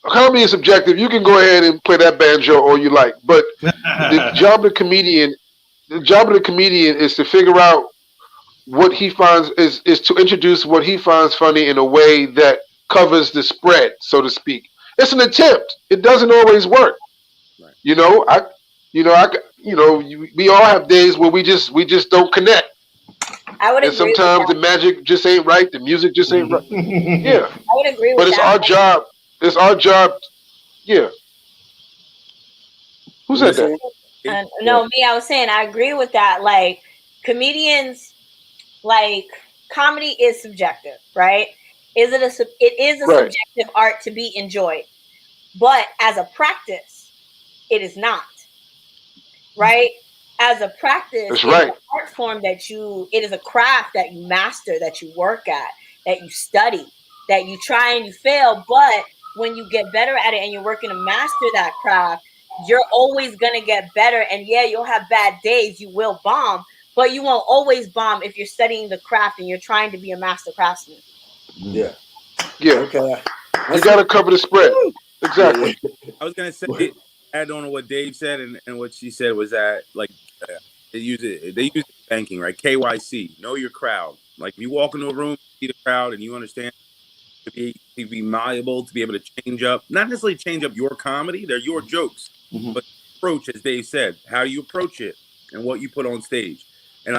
Speaker 8: comedy is subjective. You can go ahead and play that banjo all you like, but the job of the comedian is to figure out what he finds is to introduce what he finds funny in a way that covers the spread, so to speak. It's an attempt. It doesn't always work. Right. We all have days where we just don't connect.
Speaker 2: I would agree.
Speaker 8: And sometimes the magic just ain't right. The music just ain't right. Yeah.
Speaker 2: I would agree with that.
Speaker 8: But it's our job. It's our job. Yeah. Who said that?
Speaker 2: No, me. I was saying I agree with that. Like comedians, like comedy is subjective, right? It is a subjective art to be enjoyed, but as a practice, it is not. Right? As a practice, it's an art form it is a craft that you master, that you work at, that you study, that you try and you fail. But when you get better at it and you're working to master that craft, you're always going to get better. And yeah, you'll have bad days. You will bomb, but you won't always bomb if you're studying the craft and you're trying to be a master craftsman.
Speaker 8: Yeah. Yeah. Okay. You got to cover the spread. Exactly.
Speaker 7: I was going to say, add on to what Dave said and what she said was that like they use it banking, right? KYC, know your crowd. Like if you walk into a room, see the crowd, and you understand to be malleable, to be able to change up, not necessarily change up your comedy, they're your jokes, but approach, as Dave said, how you approach it and what you put on stage, and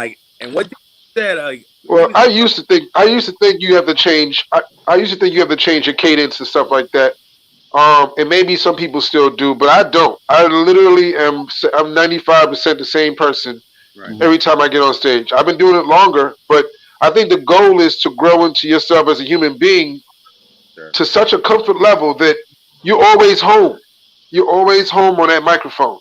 Speaker 7: what Dave said.
Speaker 8: Well, I used to think you have to change. I used to think you have to change your cadence and stuff like that. And maybe some people still do, but I don't. I literally I'm 95% the same person every time I get on stage. I've been doing it longer, but I think the goal is to grow into yourself as a human being to such a comfort level that you're always home. You're always home on that microphone.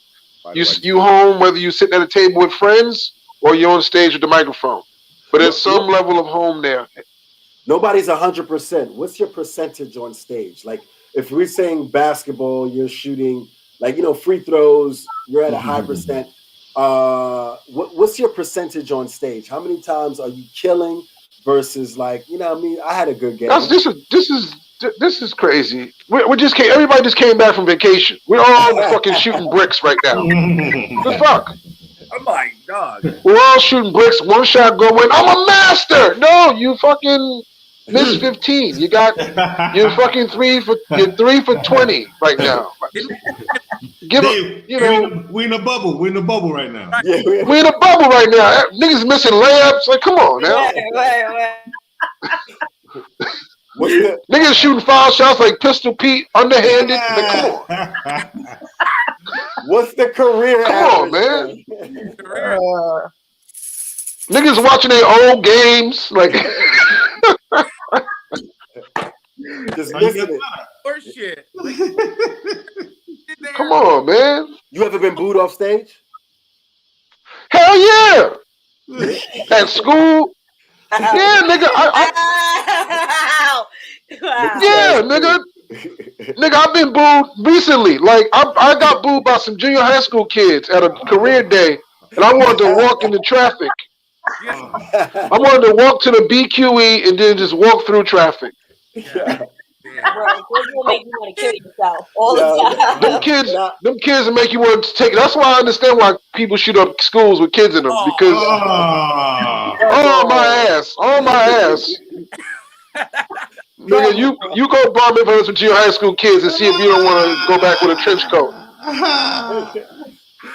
Speaker 8: You home whether you're sitting at a table with friends or you're on stage with the microphone. But there's some level of home there.
Speaker 1: Nobody's 100%. What's your percentage on stage? Like, if we're saying basketball, you're shooting free throws, you're at a high percent. What's your percentage on stage? How many times are you killing versus I had a good game.
Speaker 8: This is crazy. We just came. Everybody just came back from vacation. We're all fucking shooting bricks right now. The fuck?
Speaker 7: Oh my god.
Speaker 8: We're all shooting bricks. One shot go in. I'm a master. No, you fucking. Miss 15. You're fucking 3 for 20 right now.
Speaker 3: We're in a bubble. We're in a bubble right now.
Speaker 8: We're in a bubble right now. Niggas missing layups. Like, come on now. Niggas shooting foul shots like Pistol Pete, underhanded. Like, come on.
Speaker 1: What's the career?
Speaker 8: Come on, man. Niggas watching their old games like.
Speaker 1: Just missing it.
Speaker 7: Or shit.
Speaker 8: Come on, man.
Speaker 1: You ever been booed off stage?
Speaker 8: Hell Hell yeah. At school. Yeah, nigga. Yeah, nigga. Nigga, I've been booed recently. Like, I got booed by some junior high school kids at a career day, and I wanted to walk into traffic. I wanted to walk to the BQE and then just walk through traffic.
Speaker 2: Bro, this will make you want to kill yourself all the time.
Speaker 8: Them kids will make you want to take. That's why I understand why people shoot up schools with kids in them because. Oh my ass. Nigga, you go bar mitzvahs with your high school kids and see if you don't want to go back with a trench coat.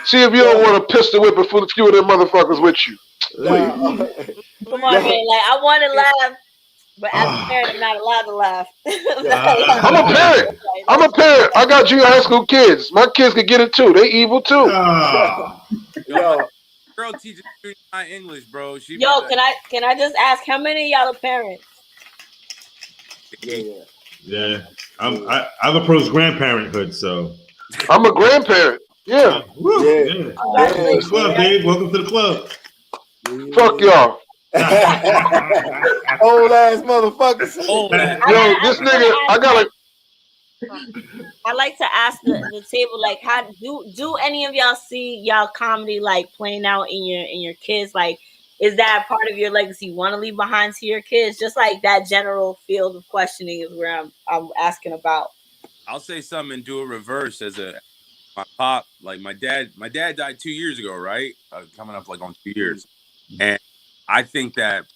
Speaker 8: See if you don't want to pistol whip a few of them motherfuckers with you.
Speaker 2: Come on, man. Like, I want to laugh, but as a parent, I'm not allowed to laugh.
Speaker 8: I'm a parent. I got junior high school kids. My kids can get it too. They evil too.
Speaker 7: Yo, girl teaches me my English, bro.
Speaker 2: Yo, can I just ask how many of y'all are parents?
Speaker 3: Yeah. I've approached grandparenthood, so
Speaker 8: I'm a grandparent. Yeah.
Speaker 3: Welcome to the club, Dave. Welcome to the club.
Speaker 8: Fuck y'all.
Speaker 1: Old ass motherfuckers.
Speaker 8: Yo, this nigga,
Speaker 2: I like to ask the table, like, how do any of y'all see y'all comedy like playing out in your kids? Like, is that part of your legacy you want to leave behind to your kids? Just like that general field of questioning is where I'm asking about.
Speaker 7: I'll say something and do a reverse as my pop. Like my dad died 2 years ago, right? Coming up like on 2 years, and I think that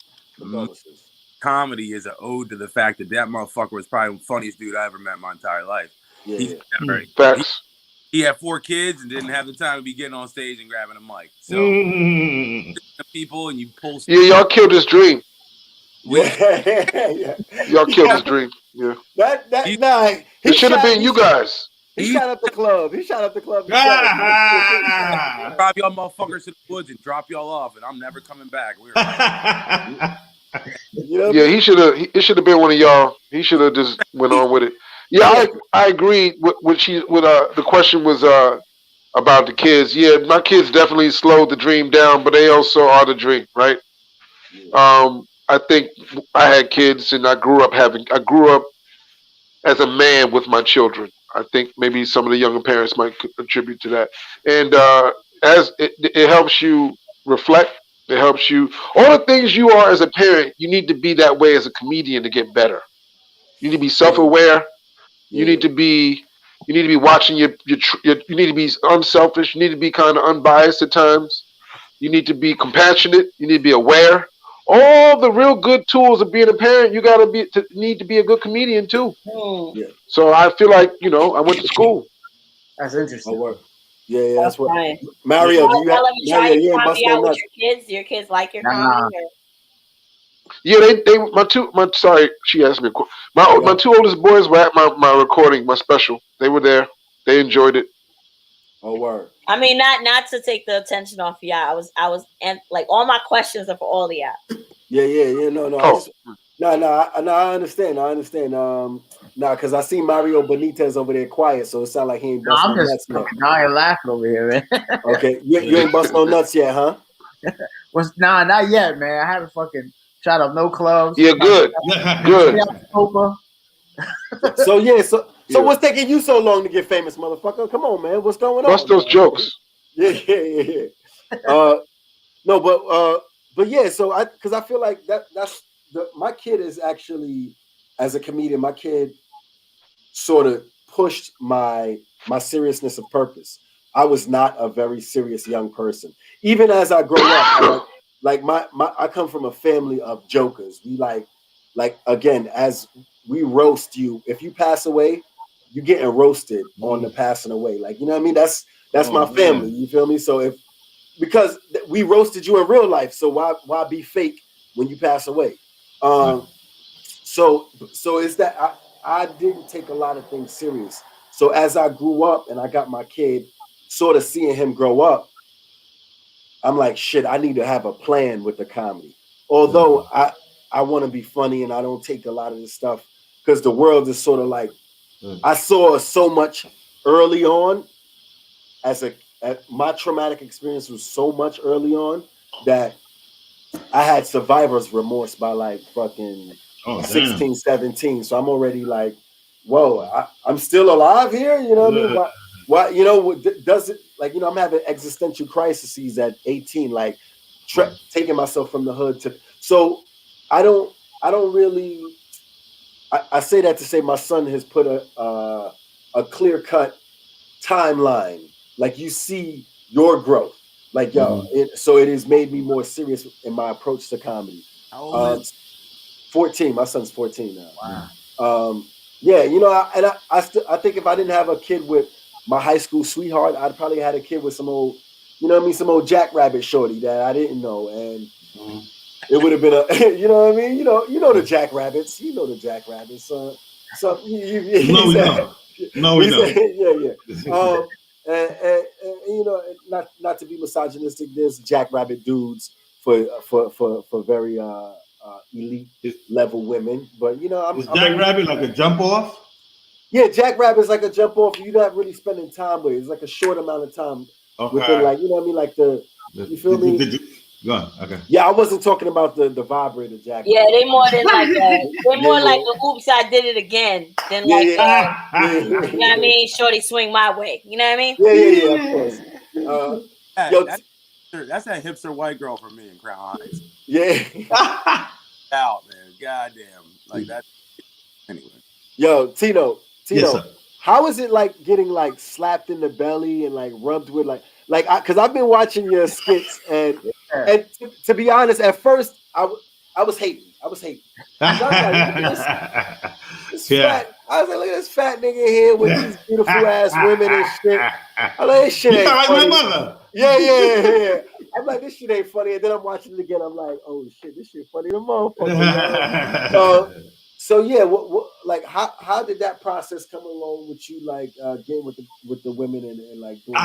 Speaker 7: comedy is an ode to the fact that motherfucker was probably the funniest dude I ever met in my entire life.
Speaker 8: Facts.
Speaker 7: He had 4 kids and didn't have the time to be getting on stage and grabbing a mic. So people and you pull.
Speaker 8: Yeah, y'all killed his dream. Y'all killed his dream. Yeah. It should have been you guys.
Speaker 1: He shot up the club.
Speaker 7: Drive y'all motherfuckers to the woods and drop y'all off, and I'm never coming back.
Speaker 8: Yeah, he should have. It should have been one of y'all. He should have just went on with it. Yeah, I agree. The question was about the kids. Yeah, my kids definitely slowed the dream down, but they also are the dream, right? I think I had kids, and I grew up as a man with my children. I think maybe some of the younger parents might contribute to that, and as it helps you reflect. It helps you. All the things you are as a parent, you need to be that way as a comedian to get better. You need to be self-aware. You need to be watching your you need to be unselfish. You need to be kind of unbiased at times. You need to be compassionate. You need to be aware. All the real good tools of being a parent, you need to be a good comedian too. So I feel like I went to school.
Speaker 4: That's interesting.
Speaker 1: Yeah, that's what. Mario, do you
Speaker 2: have comedy out with your kids? Do your kids like your comedy?
Speaker 8: Yeah, sorry, she asked me a question. My 2 oldest boys were at my recording, my special. They were there. They enjoyed it.
Speaker 1: Oh, word.
Speaker 2: I mean, not to take the attention off y'all. I was and like all my questions are for all of y'all.
Speaker 1: Yeah. No. I understand. Because I see Mario Benitez over there quiet, so it sounds like he ain't busting no nuts yet.
Speaker 4: I ain't laughing over here, man.
Speaker 1: Okay, you ain't busting no nuts yet, huh?
Speaker 4: Not yet, man. I haven't fucking shot up no clubs.
Speaker 8: Yeah, good.
Speaker 1: So what's taking you so long to get famous, motherfucker? Come on, man. What's going on?
Speaker 8: Bust those jokes.
Speaker 1: Yeah. No, but yeah. So because I feel like that's my kid is actually, as a comedian, my kid sort of pushed my seriousness of purpose. I was not a very serious young person. Even as I grow up, I come from a family of jokers. We like again, as we roast you, if you pass away, you're getting roasted on the passing away. Like, you know what I mean? That's my family. You feel me? So because we roasted you in real life, so why be fake when you pass away? So it's that I didn't take a lot of things serious. So as I grew up and I got my kid, sort of seeing him grow up, I'm like, shit, I need to have a plan with the comedy. Although I want to be funny and I don't take a lot of this stuff because the world is sort of like, I saw so much early on as my traumatic experience was so much early on that I had survivor's remorse by like fucking 16, 17. So I'm already like, whoa, I'm still alive here. You know what I mean? Why, you know, does it like, you know, I'm having existential crises at 18, like taking myself from the hood to, so I don't really, I say that to say my son has put a clear cut timeline. Like you see your growth. Like yo, so it has made me more serious in my approach to comedy.
Speaker 7: How old is
Speaker 1: 14. My son's 14 now.
Speaker 7: Wow.
Speaker 1: Yeah, you know, I think if I didn't have a kid with my high school sweetheart, I'd probably had a kid with some old, you know what I mean, some old jackrabbit shorty that I didn't know, and it would have been a, you know what I mean, you know the jackrabbits, so
Speaker 3: no, we don't. No, we don't.
Speaker 1: yeah. And you know, not to be misogynistic, there's jackrabbit dudes for very elite level women, but you know,
Speaker 3: is jackrabbit like a jump off?
Speaker 1: Yeah, jackrabbit is like a jump off. You're not really spending time with it. It's like a short amount of time within, like, you know what I mean, like you feel me?
Speaker 3: Go on. Okay.
Speaker 1: Yeah, I wasn't talking about the vibrator jackrabbit.
Speaker 2: Yeah, they more than like like a oops, I did it again than like you know what I mean, shorty swing my way. You know what I mean?
Speaker 1: Yeah, of course.
Speaker 7: That's that hipster white girl for me in Crown Heights.
Speaker 1: Yeah.
Speaker 7: Out, man. Goddamn. Like that. Anyway.
Speaker 1: Yo, Tino,
Speaker 3: yes,
Speaker 1: how is it like getting like slapped in the belly and like rubbed with like because I've been watching your skits and to be honest, at first I was hating. I was like, fat. I was like, look at this fat nigga here with these beautiful ass women and shit. I like, this shit ain't funny.
Speaker 3: My mother.
Speaker 1: Yeah. I'm like, this shit ain't funny. And then I'm watching it again. I'm like, oh shit, this shit funny the motherfucker. So yeah, what like how did that process come along with you, like getting with the women and like doing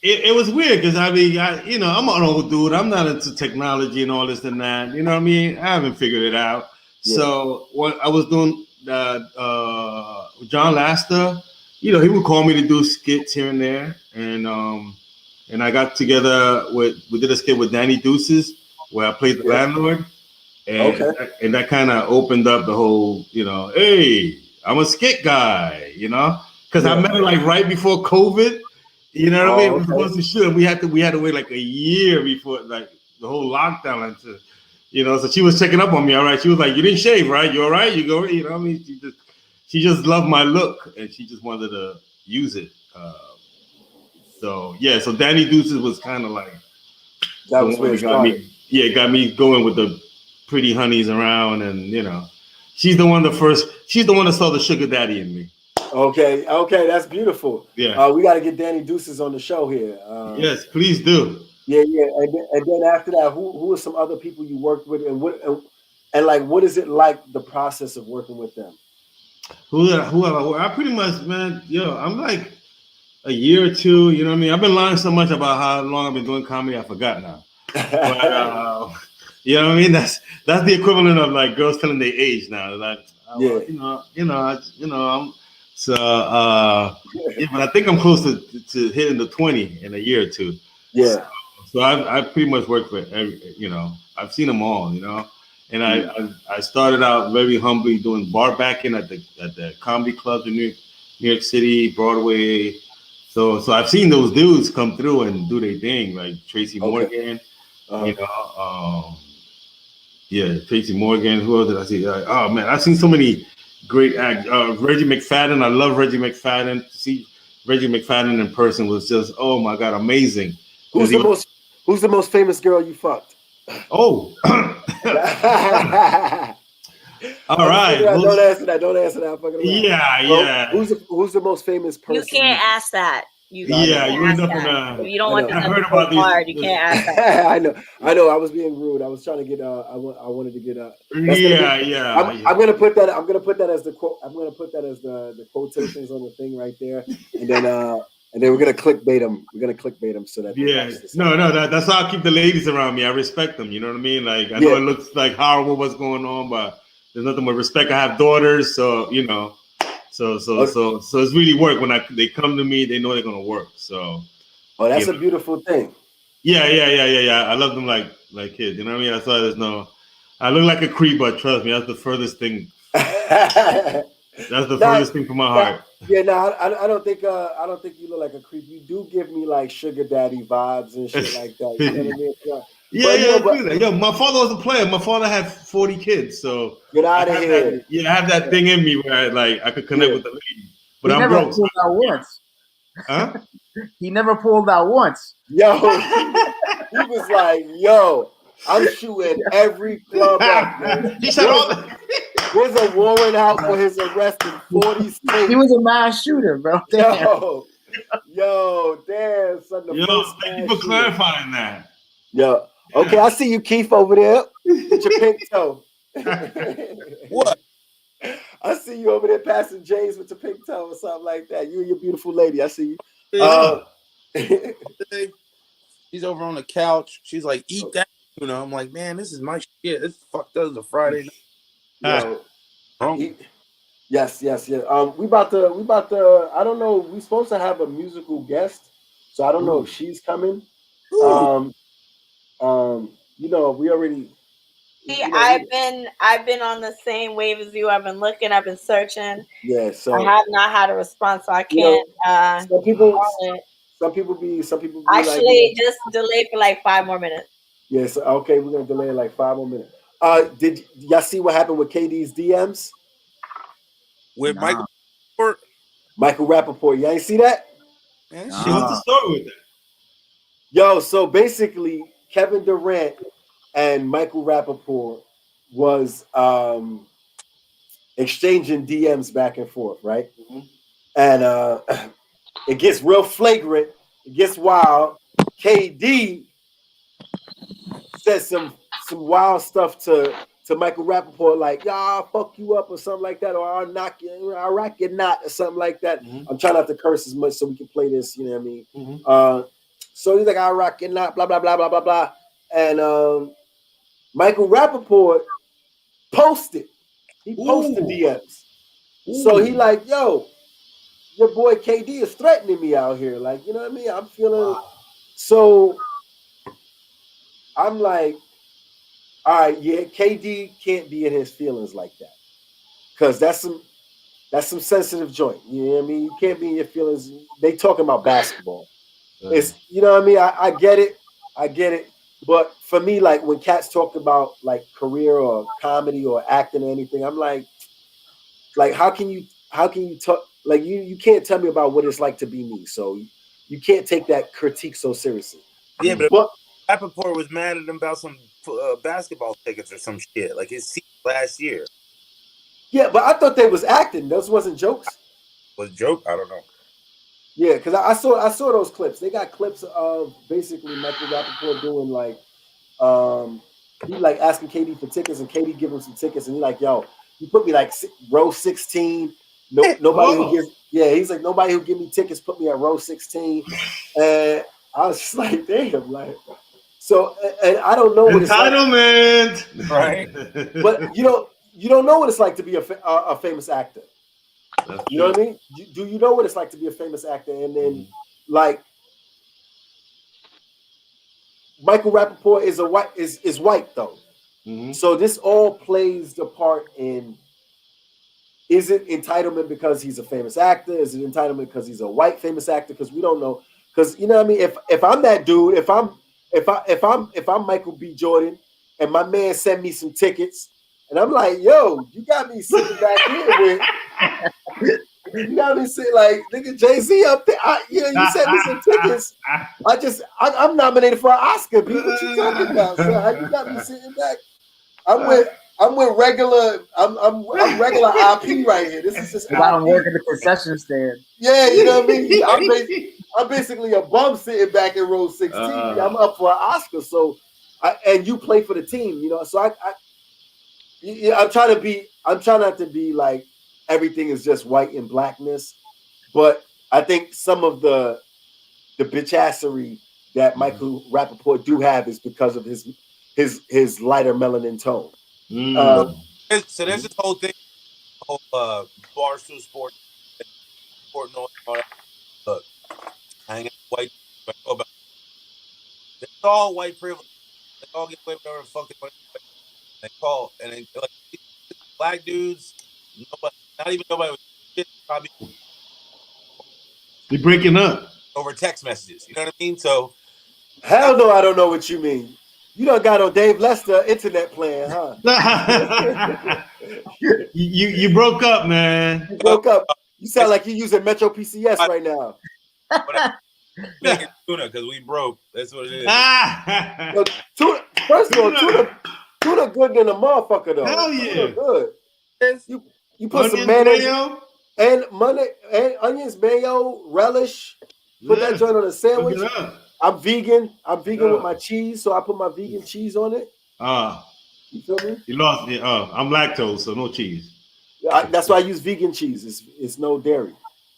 Speaker 3: it was weird because I mean, you know, I'm an old dude. I'm not into technology and all this and that. You know what I mean? I haven't figured it out. Yeah. So what I was doing, John Laster, you know, he would call me to do skits here and there, and I got together we did a skit with Danny Deuces where I played the landlord. And that kind of opened up the whole, you know, hey, I'm a skit guy, you know, because I met her like right before COVID, you know what I mean? It was supposed to shoot. We had to wait like a year before like the whole lockdown into, you know. So she was checking up on me. All right, she was like, "You didn't shave, right? You all right? You go, you know what I mean?" She just loved my look and she just wanted to use it. So Danny Deuces was kind of like
Speaker 1: that was where it got me.
Speaker 3: Yeah, it got me going with the pretty honeys around, and you know, she's the one that saw the sugar daddy in me.
Speaker 1: Okay, that's beautiful.
Speaker 3: Yeah,
Speaker 1: we got to get Danny Deuces on the show here.
Speaker 3: Yes, please do.
Speaker 1: Yeah, and then after that, who are some other people you worked with, and what is it like the process of working with them?
Speaker 3: Who I pretty much, man, I'm like a year or two. You know what I mean? I've been lying so much about how long I've been doing comedy, I forgot now. But you know what I mean? That's the equivalent of like girls telling their age now. Like, I'm so but I think I'm close to hitting the 20 in a year or two.
Speaker 1: Yeah.
Speaker 3: So I've pretty much worked with I've seen them all, you know. And I started out very humbly doing bar backing at the comedy clubs in New York City, Broadway. So I've seen those dudes come through and do their thing, like Tracy Morgan, you know. Tracy Morgan. Who else did I see? Oh man, I've seen so many great acts. Reggie McFadden. I love Reggie McFadden. To see Reggie McFadden in person was just, oh my god, amazing.
Speaker 1: Who's the most famous girl you fucked?
Speaker 3: Oh. All right.
Speaker 1: Don't answer that.
Speaker 3: Yeah.
Speaker 1: Who's the most famous person?
Speaker 2: You can't ask that. You
Speaker 3: end up in a.
Speaker 2: If you don't want to
Speaker 3: heard about
Speaker 2: hard, you can't ask that.
Speaker 1: I know. I was being rude. I was trying to get. I wanted to get. I'm gonna put that. I'm gonna put that as the quote. I'm gonna put that as the quotations on the thing right there, and then we're gonna clickbait them. We're gonna clickbait them so that.
Speaker 3: That's how I keep the ladies around me. I respect them. You know what I mean? Like I know it looks like horrible what's going on, but there's nothing but respect. I have daughters, so you know. So it's really work when they come to me. They know they're gonna work. So
Speaker 1: Oh, that's a beautiful thing.
Speaker 3: Yeah. I love them like kids. You know what I mean? I saw there's no. I look like a creep, but trust me, that's the furthest thing. That's the furthest thing from my heart.
Speaker 1: Yeah, no, I don't think you look like a creep. You do give me like sugar daddy vibes and shit like that. You know what I mean?
Speaker 3: Yo, my father was a player. My father had 40 kids, so
Speaker 1: get out of here.
Speaker 3: I have that thing in me where I could connect with the lady. But I'm broke.
Speaker 4: Pulled out once.
Speaker 3: Huh?
Speaker 4: He never pulled out once.
Speaker 1: Yo, he was like, yo, I'm shooting every club up. Man.
Speaker 3: He shot all the.
Speaker 1: There's a warrant out for his arrest in 40 states.
Speaker 4: He was a mass shooter, bro.
Speaker 1: Damn. Yo, damn, son.
Speaker 3: Thank you for clarifying that.
Speaker 1: Yo, okay, I see you, Keith, over there with your pink toe.
Speaker 7: What?
Speaker 1: I see you over there passing James with your pink toe or something like that. You and your beautiful lady. I see you.
Speaker 7: She's over on the couch. She's like, eat that. You know, I'm like, man, this is my shit. This fucked up a Friday night.
Speaker 1: Yes. We about to. I don't know. We supposed to have a musical guest, so I don't know if she's coming. You know, we already.
Speaker 2: See, I've been on the same wave as you. I've been looking. I've been searching.
Speaker 1: Yeah, so
Speaker 2: I have not had a response, so I can't.
Speaker 1: Some people be
Speaker 2: actually just delay for like 5 more minutes.
Speaker 1: Yes, okay, we're gonna delay like 5 more minutes. Did y'all see what happened with KD's DMs?
Speaker 7: With Michael
Speaker 1: Rappaport, y'all ain't see that?
Speaker 3: Man, shit, what's the story with that?
Speaker 1: Yo, so basically, Kevin Durant and Michael Rappaport was exchanging DMs back and forth, right? Mm-hmm. And it gets real flagrant. It gets wild. KD says some wild stuff to Michael Rappaport, like, I'll fuck you up or something like that, or I'll rock your knot or something like that. Mm-hmm. I'm trying not to curse as much so we can play this, you know what I mean? Mm-hmm. So he's like, I'll rock your knot, blah, blah, blah, blah, blah, blah. And Michael Rappaport posted. He posted DMs. Ooh. So he like, yo, your boy KD is threatening me out here. Like, you know what I mean? I'm feeling so I'm like, all right, yeah, KD can't be in his feelings like that. Cause that's some sensitive joint. You know what I mean? You can't be in your feelings. They talking about basketball. It's, you know what I mean? I get it. But for me, like when cats talk about like career or comedy or acting or anything, I'm like how can you talk, like you can't tell me about what it's like to be me. So you can't take that critique so seriously.
Speaker 9: Yeah, but Rappaport was mad at him about some basketball tickets or some shit. Like his season last year.
Speaker 1: Yeah, but I thought they was acting. Those wasn't jokes.
Speaker 9: Was a joke? I don't know.
Speaker 1: Yeah, because I saw those clips. They got clips of basically Michael Rappaport doing like he like asking KD for tickets and KD give him some tickets and he like, yo, you put me like row 16. Nobody who gives he's like, nobody who give me tickets put me at row 16. And I was just like, damn, like so, and I don't know what
Speaker 3: entitlement,
Speaker 1: it's like. Right? But you don't know what it's like to be a famous actor. You know what I mean? Do you know what it's like to be a famous actor? And then, like, Michael Rappaport is white though. Mm-hmm. So this all plays the part in. Is it entitlement because he's a famous actor? Is it entitlement because he's a white famous actor? Because we don't know. Because you know what I mean? If I'm that dude, if I'm Michael B. Jordan, and my man send me some tickets, and I'm like, yo, you got me sitting back here with. You got me sitting like nigga Jay-Z up there. You sent me some tickets. I'm nominated for an Oscar. B. What you talking about? So how you got me sitting back? I'm with regular. I'm regular IP right here. This is just.
Speaker 4: I'm working the concession stand.
Speaker 1: Yeah, you know what I mean. I'm basically a bum sitting back in row 16. I'm up for an Oscar. So, and you play for the team. You know, so I'm trying not to be like everything is just white and blackness, but I think some of the bitchassery that Michael Rappaport do have is because of his lighter melanin tone.
Speaker 9: So there's this whole thing, whole Barstool Sports, noise, all that. Look, I ain't got white know about. It's all white privilege. They all get away with whatever the fuck they want. They call and they, like black dudes. Nobody, not even nobody with shit. Probably
Speaker 3: You're breaking up.
Speaker 9: over text messages. You know what I mean? So
Speaker 1: Hell no, I don't know what you mean. You done got on Dave Lester internet plan, huh?
Speaker 3: you broke up, man.
Speaker 1: You broke up. You sound like you're using Metro PCS right now.
Speaker 9: making tuna because we broke. That's what it is.
Speaker 1: Yo, tuna, first of all, tuna good than a motherfucker though.
Speaker 3: Hell yeah.
Speaker 1: Tuna good. You put
Speaker 3: Onions,
Speaker 1: some mayonnaise
Speaker 3: mayo?
Speaker 1: and onions, mayo, relish. Put that joint on a sandwich. I'm vegan. I'm vegan with my cheese, so I put my vegan cheese on it. You feel me?
Speaker 3: You lost it. I'm lactose, so no cheese.
Speaker 1: That's why I use vegan cheese. It's no dairy.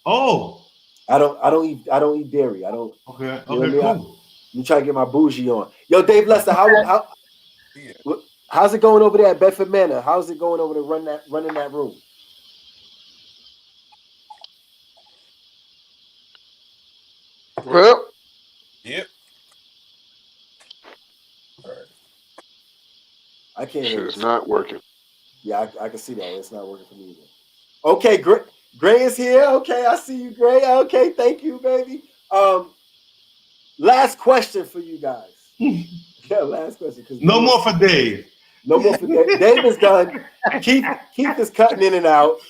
Speaker 3: Oh.
Speaker 1: I don't eat dairy. I don't.
Speaker 3: Okay.
Speaker 1: You know
Speaker 3: Okay.
Speaker 1: cool. You try to get my bougie on. Yo, Dave Lester, how's it going over there at Bedford Manor? How's it going over there running that room?
Speaker 8: Well,
Speaker 9: yep.
Speaker 1: I can't hear
Speaker 8: it's not working.
Speaker 1: Yeah, I can see that. It's not working for me either. Okay, Gray is here. Okay, I see you, Gray. Okay, thank you, baby. Last question for you guys. Yeah, last question.
Speaker 3: No more for Dave.
Speaker 1: No more for Dave. Dave is done. Keith is cutting in and out.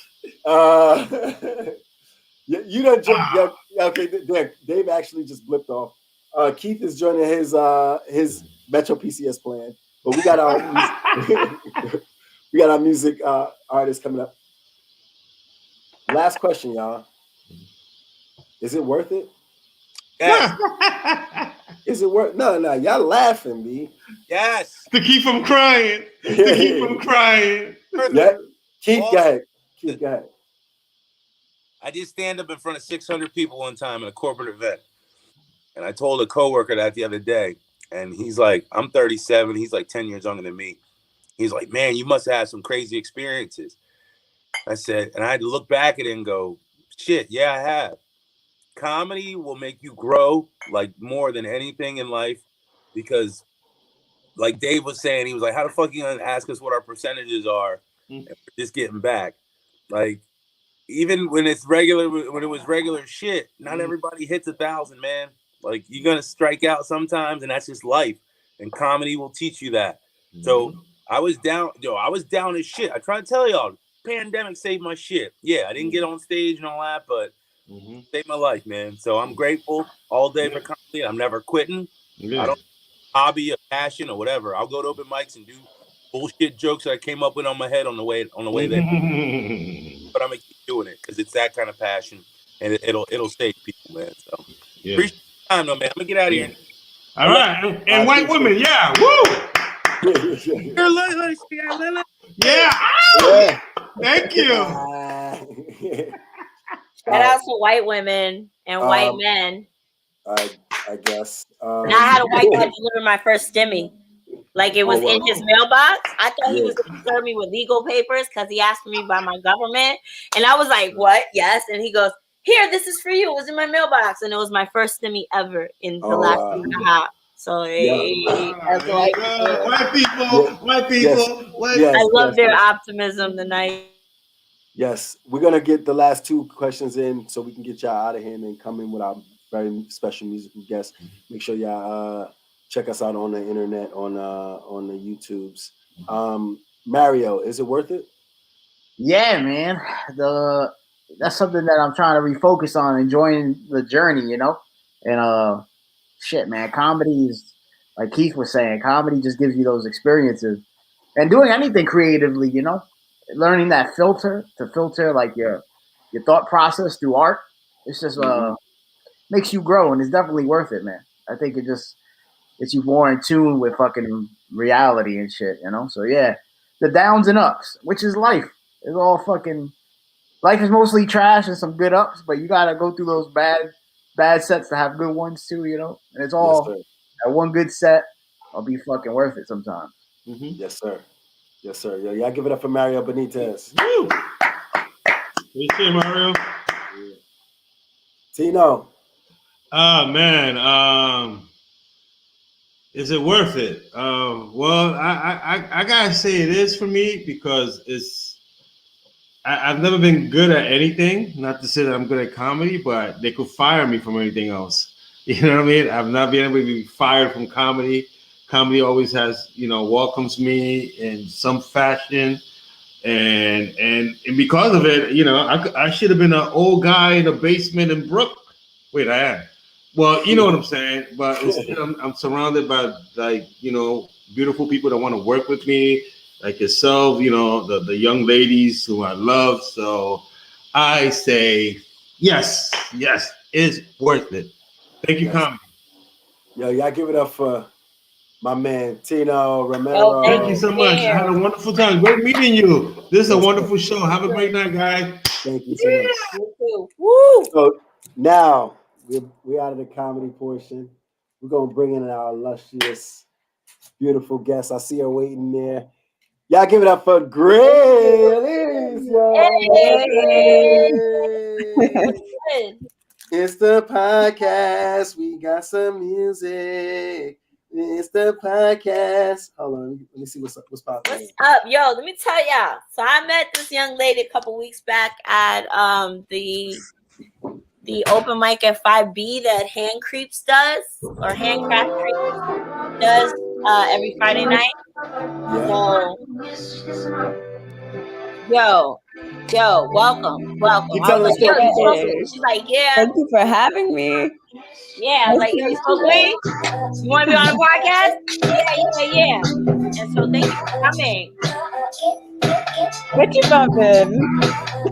Speaker 1: You done jump. Okay, Dave actually just blipped off. Keith is joining his Metro PCS plan, but we got our music artists coming up. Last question, y'all. Is it worth it?
Speaker 9: Yes.
Speaker 1: Is it worth? No, y'all laughing, B.
Speaker 9: Yes.
Speaker 3: To keep from crying. To keep from crying.
Speaker 1: Yeah. Keith, go ahead. Keith, go ahead.
Speaker 9: I did stand up in front of 600 people one time in a corporate event. And I told a coworker that the other day. And he's like, I'm 37. He's like 10 years younger than me. He's like, man, you must have had some crazy experiences. I said, and I had to look back at it and go, shit, yeah, I have. Comedy will make you grow like more than anything in life because like Dave was saying, he was like, how the fuck are you gonna ask us what our percentages are and we're just getting back? Like, even when it was regular shit, not everybody hits 1,000, man. Like, you're gonna strike out sometimes, and that's just life. And comedy will teach you that. So I was down as shit. I try to tell y'all, pandemic saved my shit. Yeah, I didn't get on stage and all that, but saved my life, man. So I'm grateful all day for comedy. I'm never quitting. I don't hobby, a passion, or whatever. I'll go to open mics and do bullshit jokes that I came up with on my head on the way there. But I'm gonna keep doing it because it's that kind of passion, and it'll save people, man. So appreciate the time, though, man. I'm gonna get out of here.
Speaker 3: All right, and white women, yeah, woo. Yeah. Thank you.
Speaker 2: Shout out to white women and white men.
Speaker 1: I guess.
Speaker 2: And I had a white guy deliver my first stimmy. Like it was in his mailbox. I thought he was going to serve me with legal papers because he asked me by my government. And I was like, what? Yes. And he goes, here, this is for you. It was in my mailbox. And it was my first stimmy ever in the last week and a half. So that's white
Speaker 3: people.
Speaker 2: I love their optimism tonight.
Speaker 1: Yes, we're gonna get the last two questions in so we can get y'all out of here and then come in with our very special musical guest. Make sure y'all check us out on the internet on the YouTubes. Mario, is it worth it?
Speaker 4: Yeah, man. That's something that I'm trying to refocus on, enjoying the journey, you know. And shit, man, comedy is like Keith was saying. Comedy just gives you those experiences, and doing anything creatively, you know. Learning that filter like your thought process through art. It's just makes you grow, and it's definitely worth it, man. I think it just gets you more in tune with fucking reality and shit, you know. So yeah, the downs and ups, which is life. It's all fucking life is mostly trash and some good ups, but you gotta go through those bad sets to have good ones too, you know. And it's all that one good set will be fucking worth it sometimes.
Speaker 1: Yes, sir. Yes, sir. Yo, y'all give it up for Mario Benitez.
Speaker 3: Woo! Appreciate Mario.
Speaker 1: Tino.
Speaker 3: Oh man, is it worth it? Well, I gotta say it is for me because I've never been good at anything. Not to say that I'm good at comedy, but they could fire me from anything else. You know what I mean? I've not been able to be fired from comedy. Comedy always has, welcomes me in some fashion, and because of it, I should have been an old guy in a basement in Brook. Wait, I am. Well, you know what I'm saying. But instead, I'm surrounded by beautiful people that want to work with me, like yourself. The young ladies who I love. So I say yes, it's worth it. Thank you, comedy.
Speaker 1: Yo, y'all give it up for my man Tino Romero.
Speaker 2: Oh,
Speaker 3: thank you so much. I had a wonderful time. Great meeting you. This is a wonderful show. Have a great night, guys.
Speaker 1: Thank you so much.
Speaker 2: You too. Woo!
Speaker 1: So now we're out of the comedy portion. We're gonna bring in our illustrious, beautiful guest. I see her waiting there. Y'all give it up for Grace. It's the podcast. We got some music. It's the podcast. Hold on, let me see what's popping.
Speaker 2: What's up, yo? Let me tell y'all. So I met this young lady a couple weeks back at the open mic at 5B that Hand Creeps does, or Handcraft Creeps does every Friday night. So, yo, welcome. I was like, yo, you smoke weed? She's like, yeah.
Speaker 10: Thank you for having me.
Speaker 2: Yeah, I was like, yo, you smoke weed? You want to be on a podcast? Yeah. And so thank you for coming.
Speaker 10: What you bumping?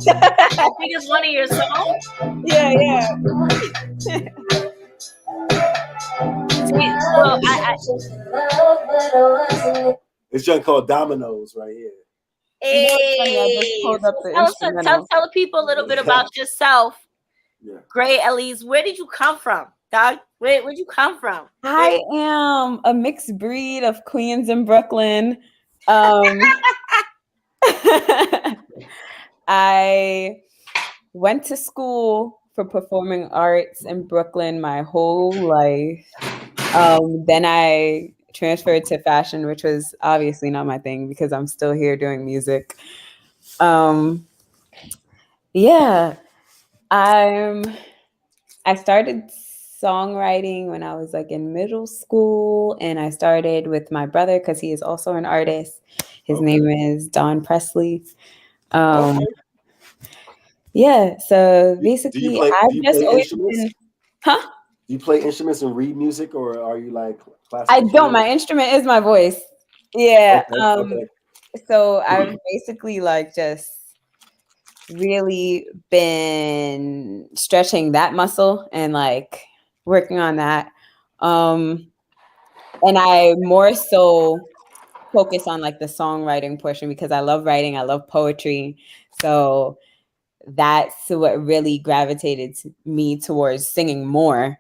Speaker 2: I think it's one of your songs.
Speaker 10: Yeah.
Speaker 1: It's just called Dominoes right here.
Speaker 2: Hey,
Speaker 10: I just pulled up the instrumental.
Speaker 2: Tell the people a little bit about yourself.
Speaker 1: Yeah.
Speaker 2: Great, Elise. Where did you come from, dog? Where'd you come from?
Speaker 10: I am a mixed breed of Queens and Brooklyn. I went to school for performing arts in Brooklyn my whole life. Then I transferred to fashion, which was obviously not my thing because I'm still here doing music. I started songwriting when I was like in middle school, and I started with my brother because he is also an artist. His name is Don Presley. Yeah, so basically, I've just always been,
Speaker 1: Do you play instruments and read music, or are you like classical?
Speaker 10: I don't. My instrument is my voice. Yeah.
Speaker 1: Okay.
Speaker 10: So I've basically like just really been stretching that muscle and like working on that. And I more so focus on like the songwriting portion because I love writing. I love poetry. So that's what really gravitated me towards singing more,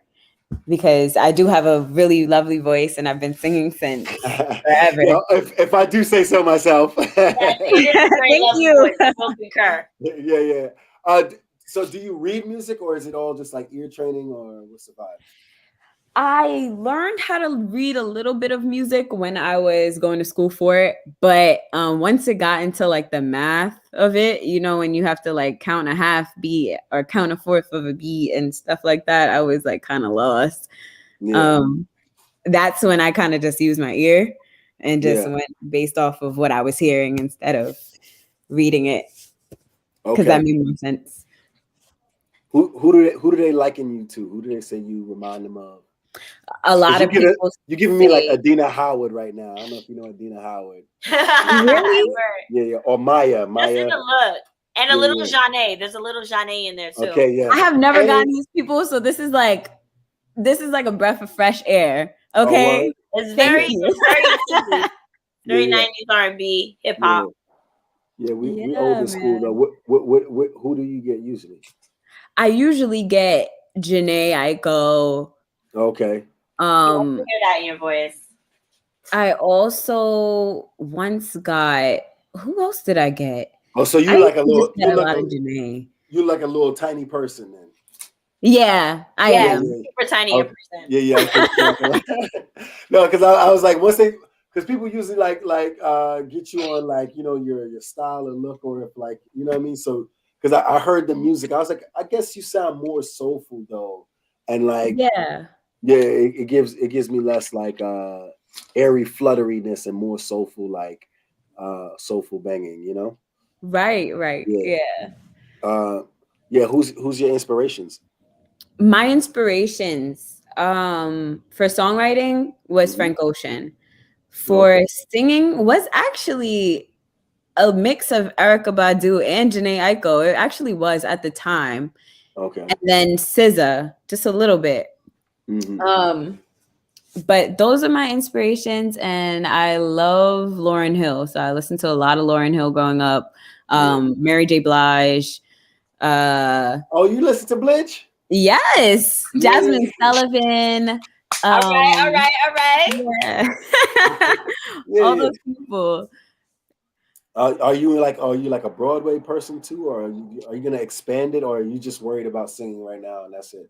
Speaker 10: because I do have a really lovely voice and I've been singing since forever.
Speaker 1: If I do say so myself.
Speaker 2: Thank you.
Speaker 1: Yeah. So do you read music, or is it all just like ear training, or what's the vibe?
Speaker 10: I learned how to read a little bit of music when I was going to school for it. But once it got into like the math of it, when you have to like count a half beat or count a fourth of a beat and stuff like that, I was like kind of lost. Yeah. That's when I kind of just used my ear and just went based off of what I was hearing instead of reading it. Because that made more sense.
Speaker 1: Who do they liken you to? Who do they say you remind them of?
Speaker 10: A lot of people.
Speaker 1: You're giving me like Adina Howard right now. I don't know if you know Adina Howard.
Speaker 10: Really?
Speaker 1: Yeah. Or Maya.
Speaker 2: Just in the look. And a little Janae. There's a little Janae in there too.
Speaker 1: Okay, yeah.
Speaker 10: I have never gotten these people, so this is like a breath of fresh air. Okay.
Speaker 2: It's very easy. Very 90s R&B, hip hop.
Speaker 1: Yeah, we old school though. What who do you get usually?
Speaker 10: I usually get Janae Aiko.
Speaker 1: Okay.
Speaker 2: You hear that in your voice.
Speaker 10: I also once got, who else did I get?
Speaker 1: Oh, so you're like a little
Speaker 10: Janae.
Speaker 1: You're like a little tiny person then.
Speaker 10: Yeah, I
Speaker 2: Yeah,
Speaker 10: am.
Speaker 2: super tiny a percent.
Speaker 1: Yeah. I was no, because I was like, once they, because people usually like get you on like your style and look, or if like what I mean. So because I heard the music, I was like, I guess you sound more soulful though, and like
Speaker 10: Yeah.
Speaker 1: it gives me less like airy flutteriness and more soulful like soulful banging.
Speaker 10: Right.
Speaker 1: Yeah.
Speaker 10: Yeah.
Speaker 1: Who's your inspirations?
Speaker 10: My inspirations for songwriting was
Speaker 1: Mhm.
Speaker 10: Frank Ocean. For
Speaker 1: Okay.
Speaker 10: singing was actually a mix of Erykah Badu and Janae Aiko. It actually was at the time.
Speaker 1: Okay.
Speaker 10: And then SZA, just a little bit. But those are my inspirations, and I love Lauryn Hill. So I listened to a lot of Lauryn Hill growing up. Mary J. Blige.
Speaker 1: Oh, you listen to Blige?
Speaker 10: Yes, Jasmine Sullivan.
Speaker 2: All right.
Speaker 10: Yeah.
Speaker 1: Yeah,
Speaker 10: All
Speaker 1: yeah.
Speaker 10: those people.
Speaker 1: Are you like a Broadway person too, or are you gonna expand it, or are you just worried about singing right now and that's it?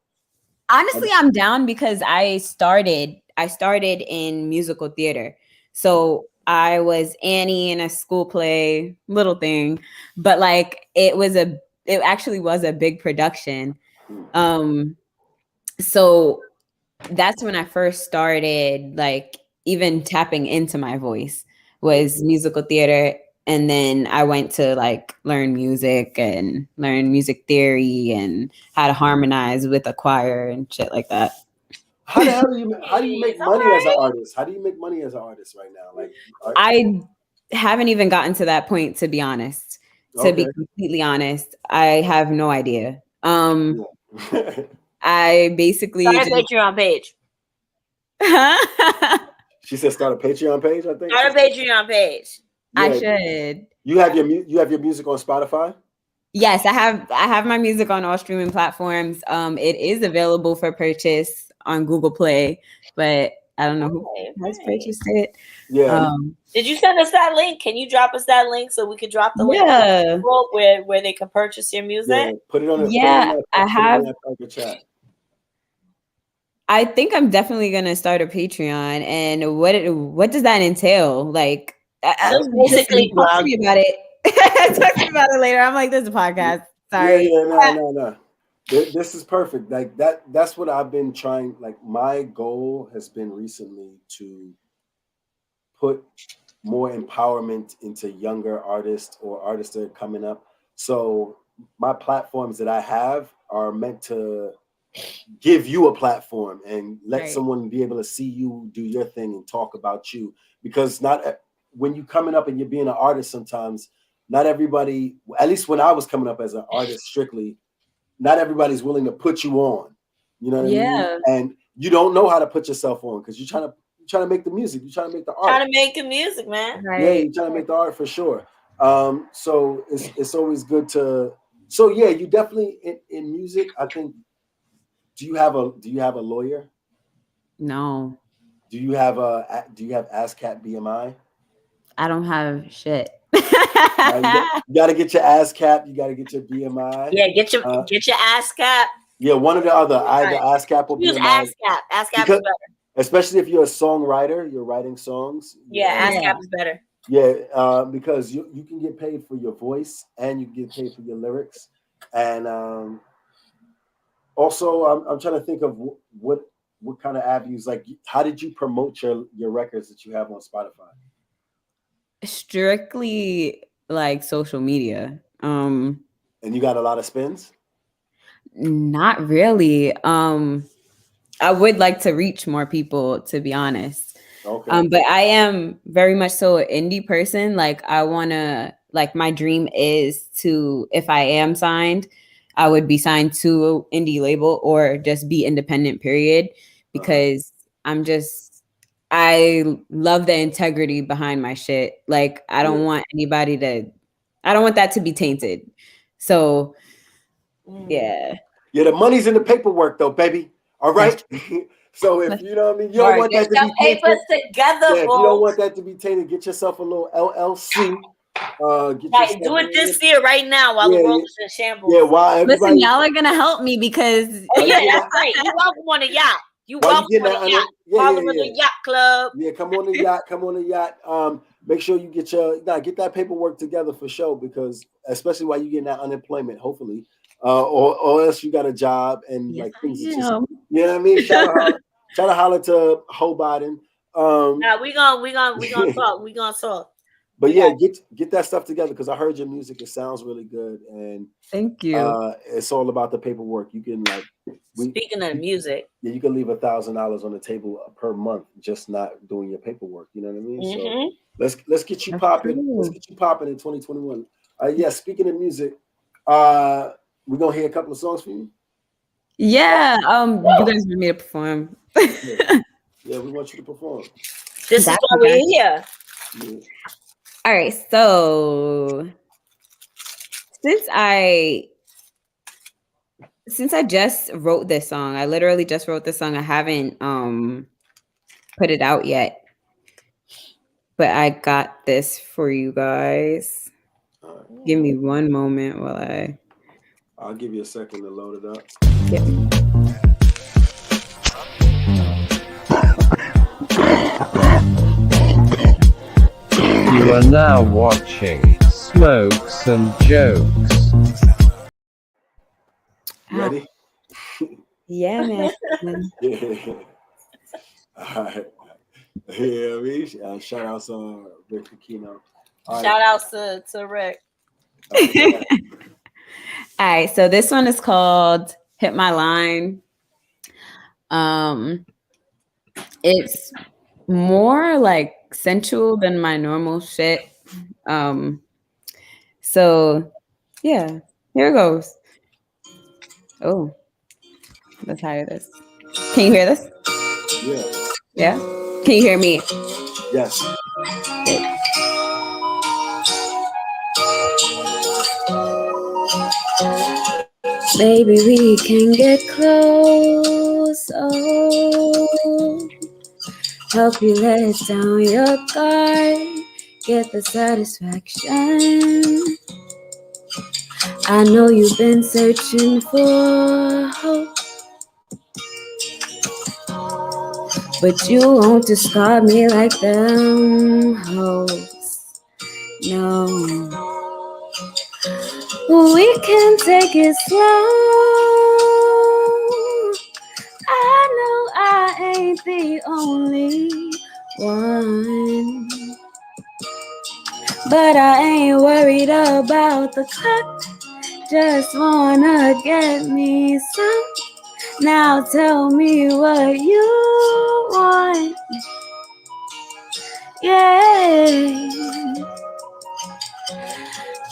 Speaker 10: Honestly, I'm down because I started in musical theater. So I was Annie in a school play, little thing, but like it actually was a big production. So that's when I first started like even tapping into my voice was musical theater. And then I went to like learn music and learn music theory and how to harmonize with a choir and shit like that.
Speaker 1: How the hell do you make money as an artist? How do you make money as an artist right now? Like
Speaker 10: I haven't even gotten to that point, to be honest. To be completely honest, I have no idea. I basically
Speaker 2: Start a Patreon page.
Speaker 1: She said start a Patreon page, I think.
Speaker 2: Start a Patreon page.
Speaker 10: Yeah. I should.
Speaker 1: You have your music on Spotify?
Speaker 10: Yes, I have my music on all streaming platforms. It is available for purchase on Google Play, but I don't know who has purchased it.
Speaker 1: Yeah.
Speaker 2: Did you send us that link? Can you drop us that link so we could drop the link where they can purchase your music?
Speaker 1: Yeah, put it on the
Speaker 10: I have.
Speaker 1: Chat.
Speaker 10: I think I'm definitely gonna start a Patreon. And what does that entail? Like,
Speaker 2: basically
Speaker 10: talk to me about it. Talk to me about it later. I'm like, this is a podcast. Sorry.
Speaker 1: No. This is perfect. Like that's what I've been trying. Like my goal has been recently to put more empowerment into younger artists or artists that are coming up. So my platforms that I have are meant to give you a platform and let someone be able to see you do your thing and talk about you. Because when you're coming up and you're being an artist, sometimes not everybody, at least when I was coming up as an artist strictly, not everybody's willing to put you on. You know what I mean? And you don't know how to put yourself on because you're trying to make the music. You're trying to make the art.
Speaker 2: Trying to make the music, man.
Speaker 10: Right.
Speaker 1: Yeah, you're trying to make the art for sure. So it's always good to. So yeah, you definitely in music. I think. Do you have a lawyer?
Speaker 10: No.
Speaker 1: Do you have ASCAP BMI?
Speaker 10: I don't have shit.
Speaker 1: You got to get your ASCAP. You got to get your BMI.
Speaker 2: Yeah, get your ASCAP.
Speaker 1: Yeah, one or the other. Either ASCAP or
Speaker 2: Use
Speaker 1: BMI.
Speaker 2: ASCAP. ASCAP is better.
Speaker 1: Especially if you're a songwriter, you're writing songs.
Speaker 2: Yeah, ASCAP is better.
Speaker 1: Yeah, because you can get paid for your voice and you can get paid for your lyrics. And also, I'm trying to think of what kind of avenues. Like, how did you promote your records that you have on Spotify?
Speaker 10: Strictly like social media.
Speaker 1: And you got a lot of spins?
Speaker 10: Not really. I would like to reach more people, to be honest.
Speaker 1: Okay.
Speaker 10: But I am very much so an indie person. Like I wanna, like my dream is to, if I am signed, I would be signed to an indie label or just be independent, period. Because I love the integrity behind my shit. Like I don't want I don't want that to be tainted. So yeah.
Speaker 1: Yeah, the money's in the paperwork though, baby. All right. So if you know what I mean, you don't want that to be tainted.
Speaker 2: Papers together,
Speaker 1: Yeah, if you don't want that to be tainted, get yourself a little LLC Get
Speaker 2: Right, do it this year right now while the world is in shambles.
Speaker 1: Yeah, while everybody.
Speaker 10: Listen, y'all are gonna help me because.
Speaker 2: Oh yeah, that's right. You welcome on a yacht. You welcome on a yacht. Follow the yacht club.
Speaker 1: Yeah, come on the yacht. Come on the yacht. Make sure you get get that paperwork together for sure, because especially while you getting that unemployment, hopefully, or else you got a job and like things. Just, you know what I mean? Try to holler to Ho Biden.
Speaker 2: Nah, we gonna talk. We gonna talk.
Speaker 1: But yeah, get that stuff together, because I heard your music. It sounds really good, and
Speaker 10: thank you.
Speaker 1: It's all about the paperwork. You can
Speaker 2: speaking of music,
Speaker 1: yeah, you can leave $1,000 on the table per month just not doing your paperwork. You know what I mean?
Speaker 2: Mm-hmm.
Speaker 1: So let's get you popping. Let's get you popping in 2021. Yeah. Speaking of music, we're gonna hear a couple of songs for you.
Speaker 10: Yeah. You guys want me to perform?
Speaker 1: Yeah, we want you to perform.
Speaker 2: This is why we're here.
Speaker 1: Yeah.
Speaker 10: All right, so since I just wrote this song, I literally just wrote this song. I haven't put it out yet, but I got this for you guys. Give me one moment while
Speaker 1: I'll give you a second to load it up.
Speaker 10: Yep.
Speaker 5: You are now watching Smokes and Jokes.
Speaker 1: Ready?
Speaker 10: Yeah, man.
Speaker 1: All right. Yeah, I mean, shout out to Rick Aquino.
Speaker 2: Shout outs to Rick.
Speaker 10: All right, so this one is called Hit My Line. It's more like sensual than my normal shit. So yeah, here it goes. Oh, let's hire this. Can you hear this?
Speaker 1: Yeah.
Speaker 10: Yeah? Can you hear me?
Speaker 1: Yes.
Speaker 10: Good. Baby, we can get close. Oh, help you let down your guard. Get the satisfaction. I know you've been searching for hope, but you won't discard me like them hoes. No, we can take it slow. I know I ain't the only one, but I ain't worried about the clock. Just wanna get me some. Now tell me what you want. Yeah.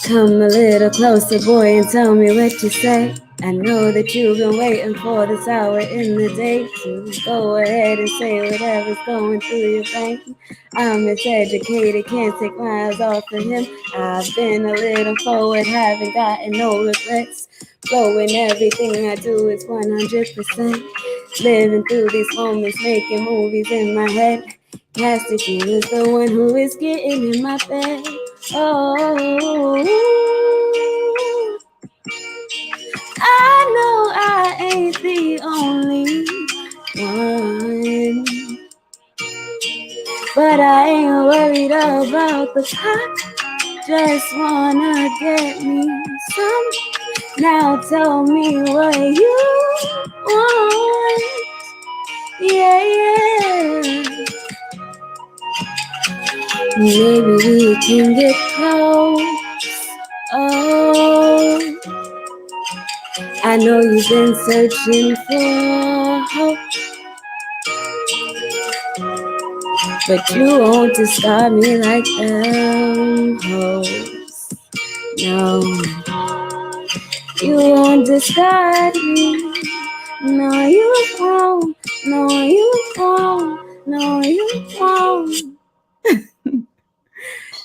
Speaker 10: Come a little closer, boy, and tell me what you say. I know that you've been waiting for this hour in the day to go ahead and say whatever's going through your brain. I'm miseducated, can't take my eyes off of him. I've been a little forward, haven't gotten no regrets. Flowing, everything I do is 100%. Living through these moments, making movies in my head. Cassidy is the one who is getting in my bed. Oh, I know I ain't the only one, but I ain't worried about the clock. Just wanna get me some. Now tell me what you want. Yeah, yeah. Maybe we can get close. Oh, I know you've been searching for hope, but you won't discard me like them hoes. No, you won't discard me. No, you won't. No, you won't. No, you won't.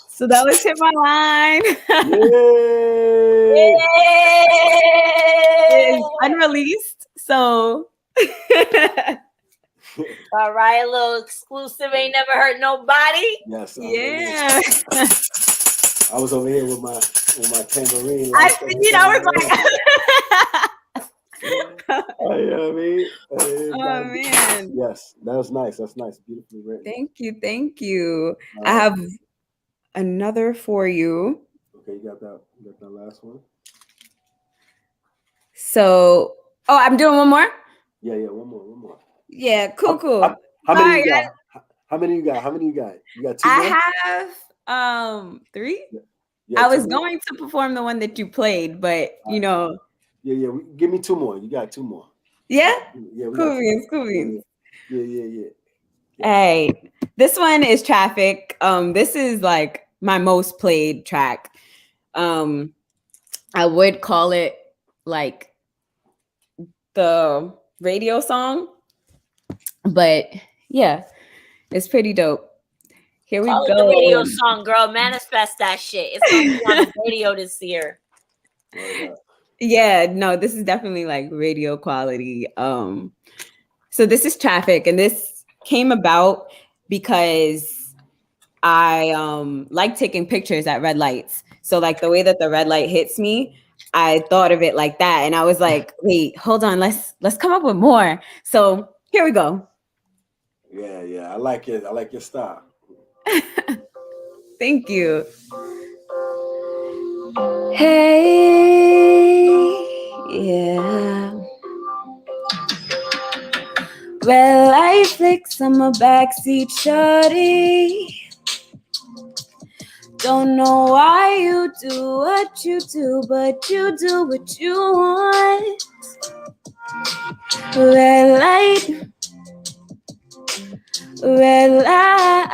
Speaker 10: So that was Hit My Line. It's unreleased. So
Speaker 2: all right, a little exclusive. Ain't never hurt nobody.
Speaker 1: Yes.
Speaker 10: Yeah.
Speaker 1: I was over here with my tambourine.
Speaker 10: I see. I was like,
Speaker 1: oh, you know what I mean?
Speaker 10: oh man.
Speaker 1: Yes, that was nice. That's nice. Beautifully written.
Speaker 10: Thank you. I have another for you.
Speaker 1: Okay, you got that last one?
Speaker 10: So, I'm doing one more?
Speaker 1: Yeah, one more.
Speaker 10: Yeah, cool.
Speaker 1: How many you got? How many you got? You got 2 more?
Speaker 10: I have 3.
Speaker 1: Yeah,
Speaker 10: I was going to perform the one that you played, but you know.
Speaker 1: Yeah. Give me 2 more. You got 2 more.
Speaker 10: Yeah?
Speaker 1: Yeah.
Speaker 10: Cool beans.
Speaker 1: Yeah.
Speaker 10: Hey, this one is Traffic. This is like my most played track. I would call it like the radio song, but yeah, it's pretty dope. Here we
Speaker 2: Call
Speaker 10: go.
Speaker 2: it the radio song, girl. Manifest that shit. It's gonna be on the radio this year.
Speaker 10: Yeah, no, this is definitely like radio quality. So this is Traffic, and this came about because I like taking pictures at red lights. So like the way that the red light hits me, I thought of it like that, and I was like, wait, hold on, let's come up with more. So here we go.
Speaker 1: Yeah. I like it. I like your style.
Speaker 10: Thank you. Hey, yeah. Red light flicks, I'm a backseat shorty. Don't know why you do what you do, but you do what you want. Red light, red light.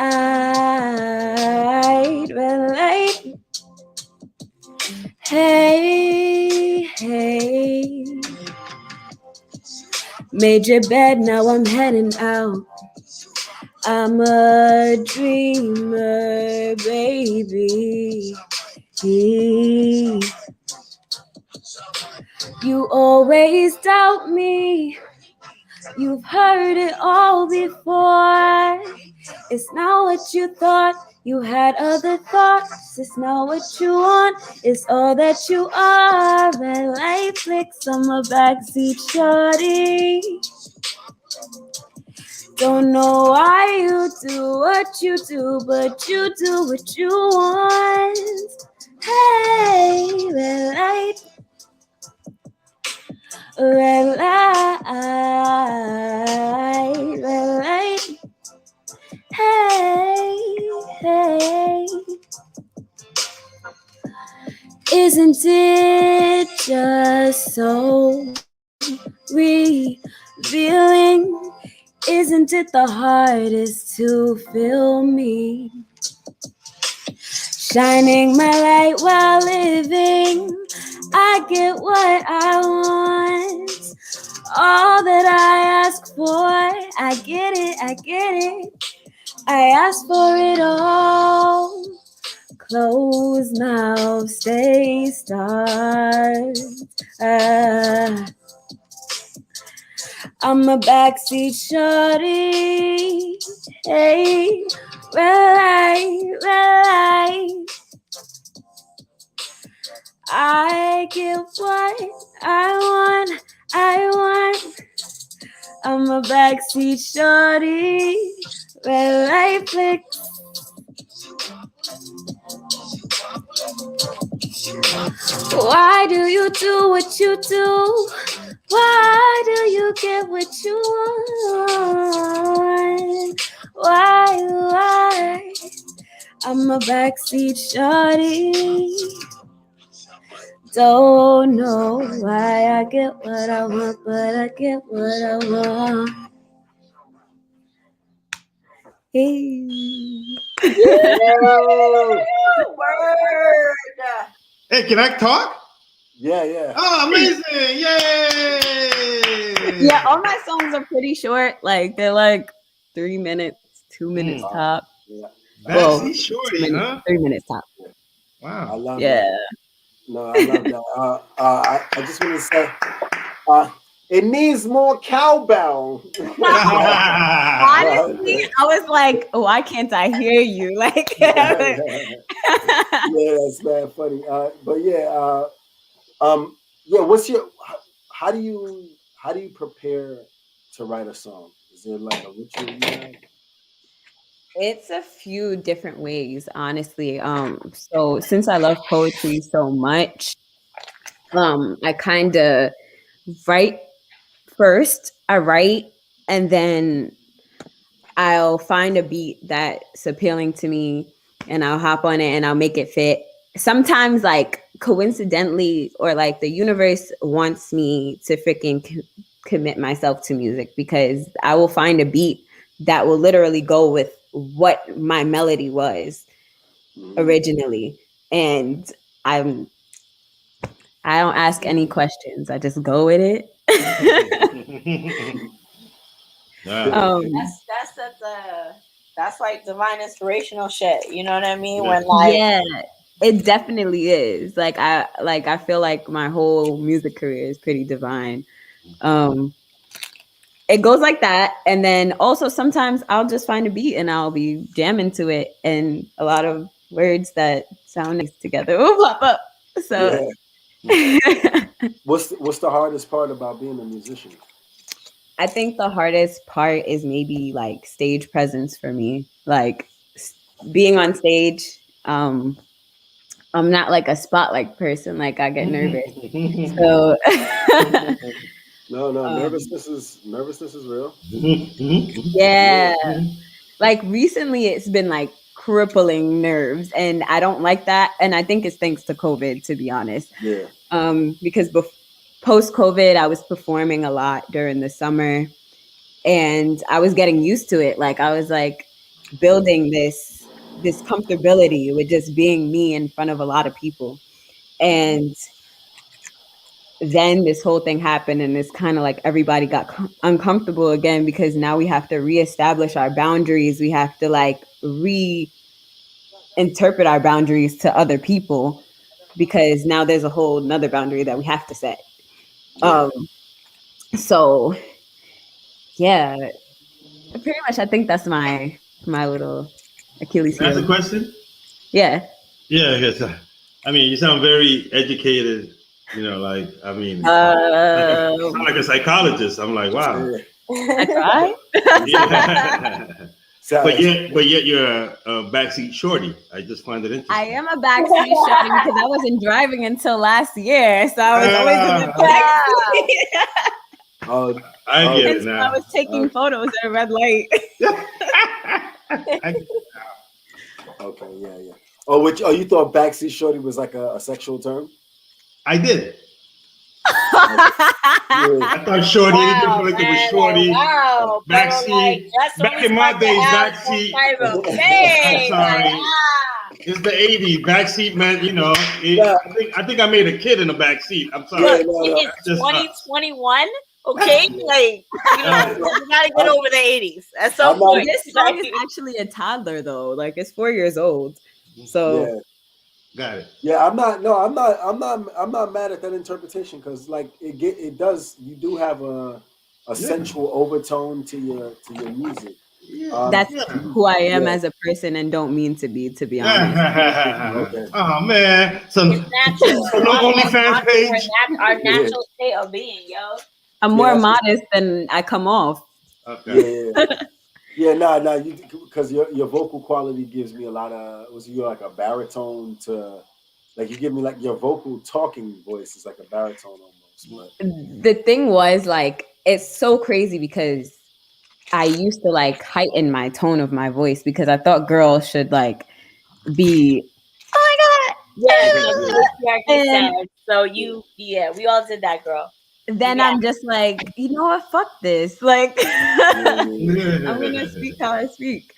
Speaker 10: Hey. Made your bed, now I'm heading out. I'm a dreamer, baby. You always doubt me. You've heard it all before. It's not what you thought. You had other thoughts. It's not what you want. It's all that you are. Red light flicks, I'm a backseat shorty. Don't know why you do what you do, but you do what you want. Hey, red light. Red light. Hey. Isn't it just so revealing? Isn't it the hardest to feel me? Shining my light while living, I get what I want. All that I ask for, I get it. I ask for it all. Closed mouth, stay starved. I'm a backseat shorty. Hey, red light. I get what I want. I'm a backseat shorty. Red light flicks. Why do you do what you do? Why do you get what you want? Why? I'm a backseat shorty. Don't know why I get what I want, but I get what I want. Hey.
Speaker 2: Word.
Speaker 3: Hey, can I talk?
Speaker 1: Yeah.
Speaker 3: Oh, amazing! Yay!
Speaker 10: Yeah, all my songs are pretty short. Like they're like 3 minutes, 2 minutes top.
Speaker 1: Yeah.
Speaker 3: Backseat shorty,
Speaker 10: 2 minutes,
Speaker 3: huh?
Speaker 10: 3 minutes top.
Speaker 3: Wow.
Speaker 1: I love
Speaker 10: that.
Speaker 1: No, I love that. I just want to say, it needs more cowbell.
Speaker 10: Honestly, I was like, why can't I hear you? Like,
Speaker 1: Yeah, that's mad funny. What's your how do you prepare to write a song? Is there like a ritual you have?
Speaker 10: it's a few different ways, honestly. So since I love poetry so much, I kind of write first. I write, and then I'll find a beat that's appealing to me, and I'll hop on it and I'll make it fit. Sometimes, like coincidentally, or like the universe wants me to freaking commit myself to music, because I will find a beat that will literally go with what my melody was originally, and I don't ask any questions. I just go with it.
Speaker 2: That's like divine inspirational shit. You know what I mean? When like
Speaker 10: yeah, it definitely is. Like I feel like my whole music career is pretty divine. It goes like that, and then also sometimes I'll just find a beat and I'll be jamming to it, and a lot of words that sound nice together will pop up. So
Speaker 1: What's the hardest part about being a musician?
Speaker 10: I think the hardest part is maybe like stage presence for me. Like being on stage, I'm not like a spotlight person. Like I get nervous. So
Speaker 1: no, nervousness is real.
Speaker 10: Yeah. Like recently it's been like crippling nerves, and I don't like that. And I think it's thanks to COVID, to be honest.
Speaker 1: Yeah.
Speaker 10: Because post COVID, I was performing a lot during the summer, and I was getting used to it. Like I was like building this comfortability with just being me in front of a lot of people. And then this whole thing happened, and it's kind of like everybody got uncomfortable again, because now we have to reestablish our boundaries. We have to like reinterpret our boundaries to other people, because now there's a whole nother boundary that we have to set. So yeah, pretty much I think that's my little Achilles heel.
Speaker 3: That's a question?
Speaker 10: Yeah.
Speaker 3: Yeah, yes. I mean, you sound very educated. You know, like I mean, you sound like a psychologist. I'm like, wow.
Speaker 10: I try.
Speaker 3: But yet you're a backseat shorty. I just find it interesting.
Speaker 10: I am a backseat shorty because I wasn't driving until last year, so I was always in the backseat.
Speaker 3: I get it now.
Speaker 10: I was taking photos at a red light.
Speaker 1: Okay, yeah. Oh, you thought backseat shorty was like a sexual term?
Speaker 3: I did. I thought shorty, anything like it was shorty.
Speaker 2: Wow,
Speaker 3: backseat.
Speaker 2: Like,
Speaker 3: back in my days, backseat. I'm sorry. It's the 80s. Backseat meant, you know. I think I made a kid in the backseat. I'm sorry.
Speaker 2: It's 2021. Okay, like you gotta get over the 80s at some point.
Speaker 10: This song is actually a toddler though, like it's 4 years old. So
Speaker 3: got it.
Speaker 1: Yeah, I'm not mad at that interpretation, because like it does. You do have a sensual overtone to your music.
Speaker 10: That's who I am as a person, and don't mean to be honest.
Speaker 1: Okay.
Speaker 3: Oh man, so no OnlyFans page.
Speaker 2: Our natural state of being, yo.
Speaker 10: I'm more modest than I come off.
Speaker 3: Okay.
Speaker 1: Yeah, you, because your vocal quality gives me a lot of. Was you like a baritone to, like you give me like your vocal talking voice is like a baritone almost. But
Speaker 10: the thing was like it's so crazy because I used to like heighten my tone of my voice because I thought girls should like be. Oh my god!
Speaker 2: So we all did that, girl.
Speaker 10: Then I'm just like, you know what? Fuck this. Like, I'm gonna speak how I speak.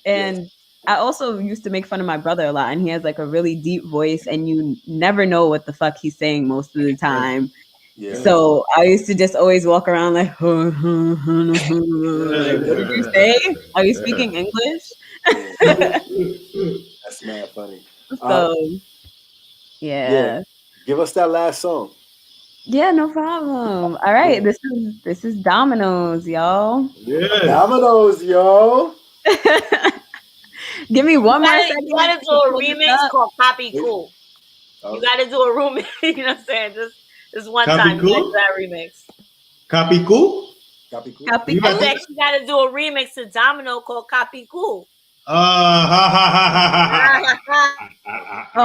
Speaker 10: And I also used to make fun of my brother a lot, and he has like a really deep voice, and you never know what the fuck he's saying most of the time. Yeah. So I used to just always walk around like, like, what did you say? Are you speaking English?
Speaker 1: That's mad funny.
Speaker 10: So, yeah.
Speaker 1: Give us that last song.
Speaker 10: Yeah, no problem. All right, this is Dominoes, y'all.
Speaker 3: Yeah,
Speaker 1: Dominoes, yo.
Speaker 10: Give me one more second.
Speaker 2: You gotta do a remix called Copy Cool. You gotta do a remix. You know what I'm saying? Just one
Speaker 3: Copy
Speaker 2: time.
Speaker 3: Cool?
Speaker 2: You gotta do that remix.
Speaker 3: Copy cool?
Speaker 1: Copy cool.
Speaker 10: Copy
Speaker 3: You
Speaker 10: cool.
Speaker 2: I said you gotta do a remix to Domino called Copy Cool.
Speaker 10: Oh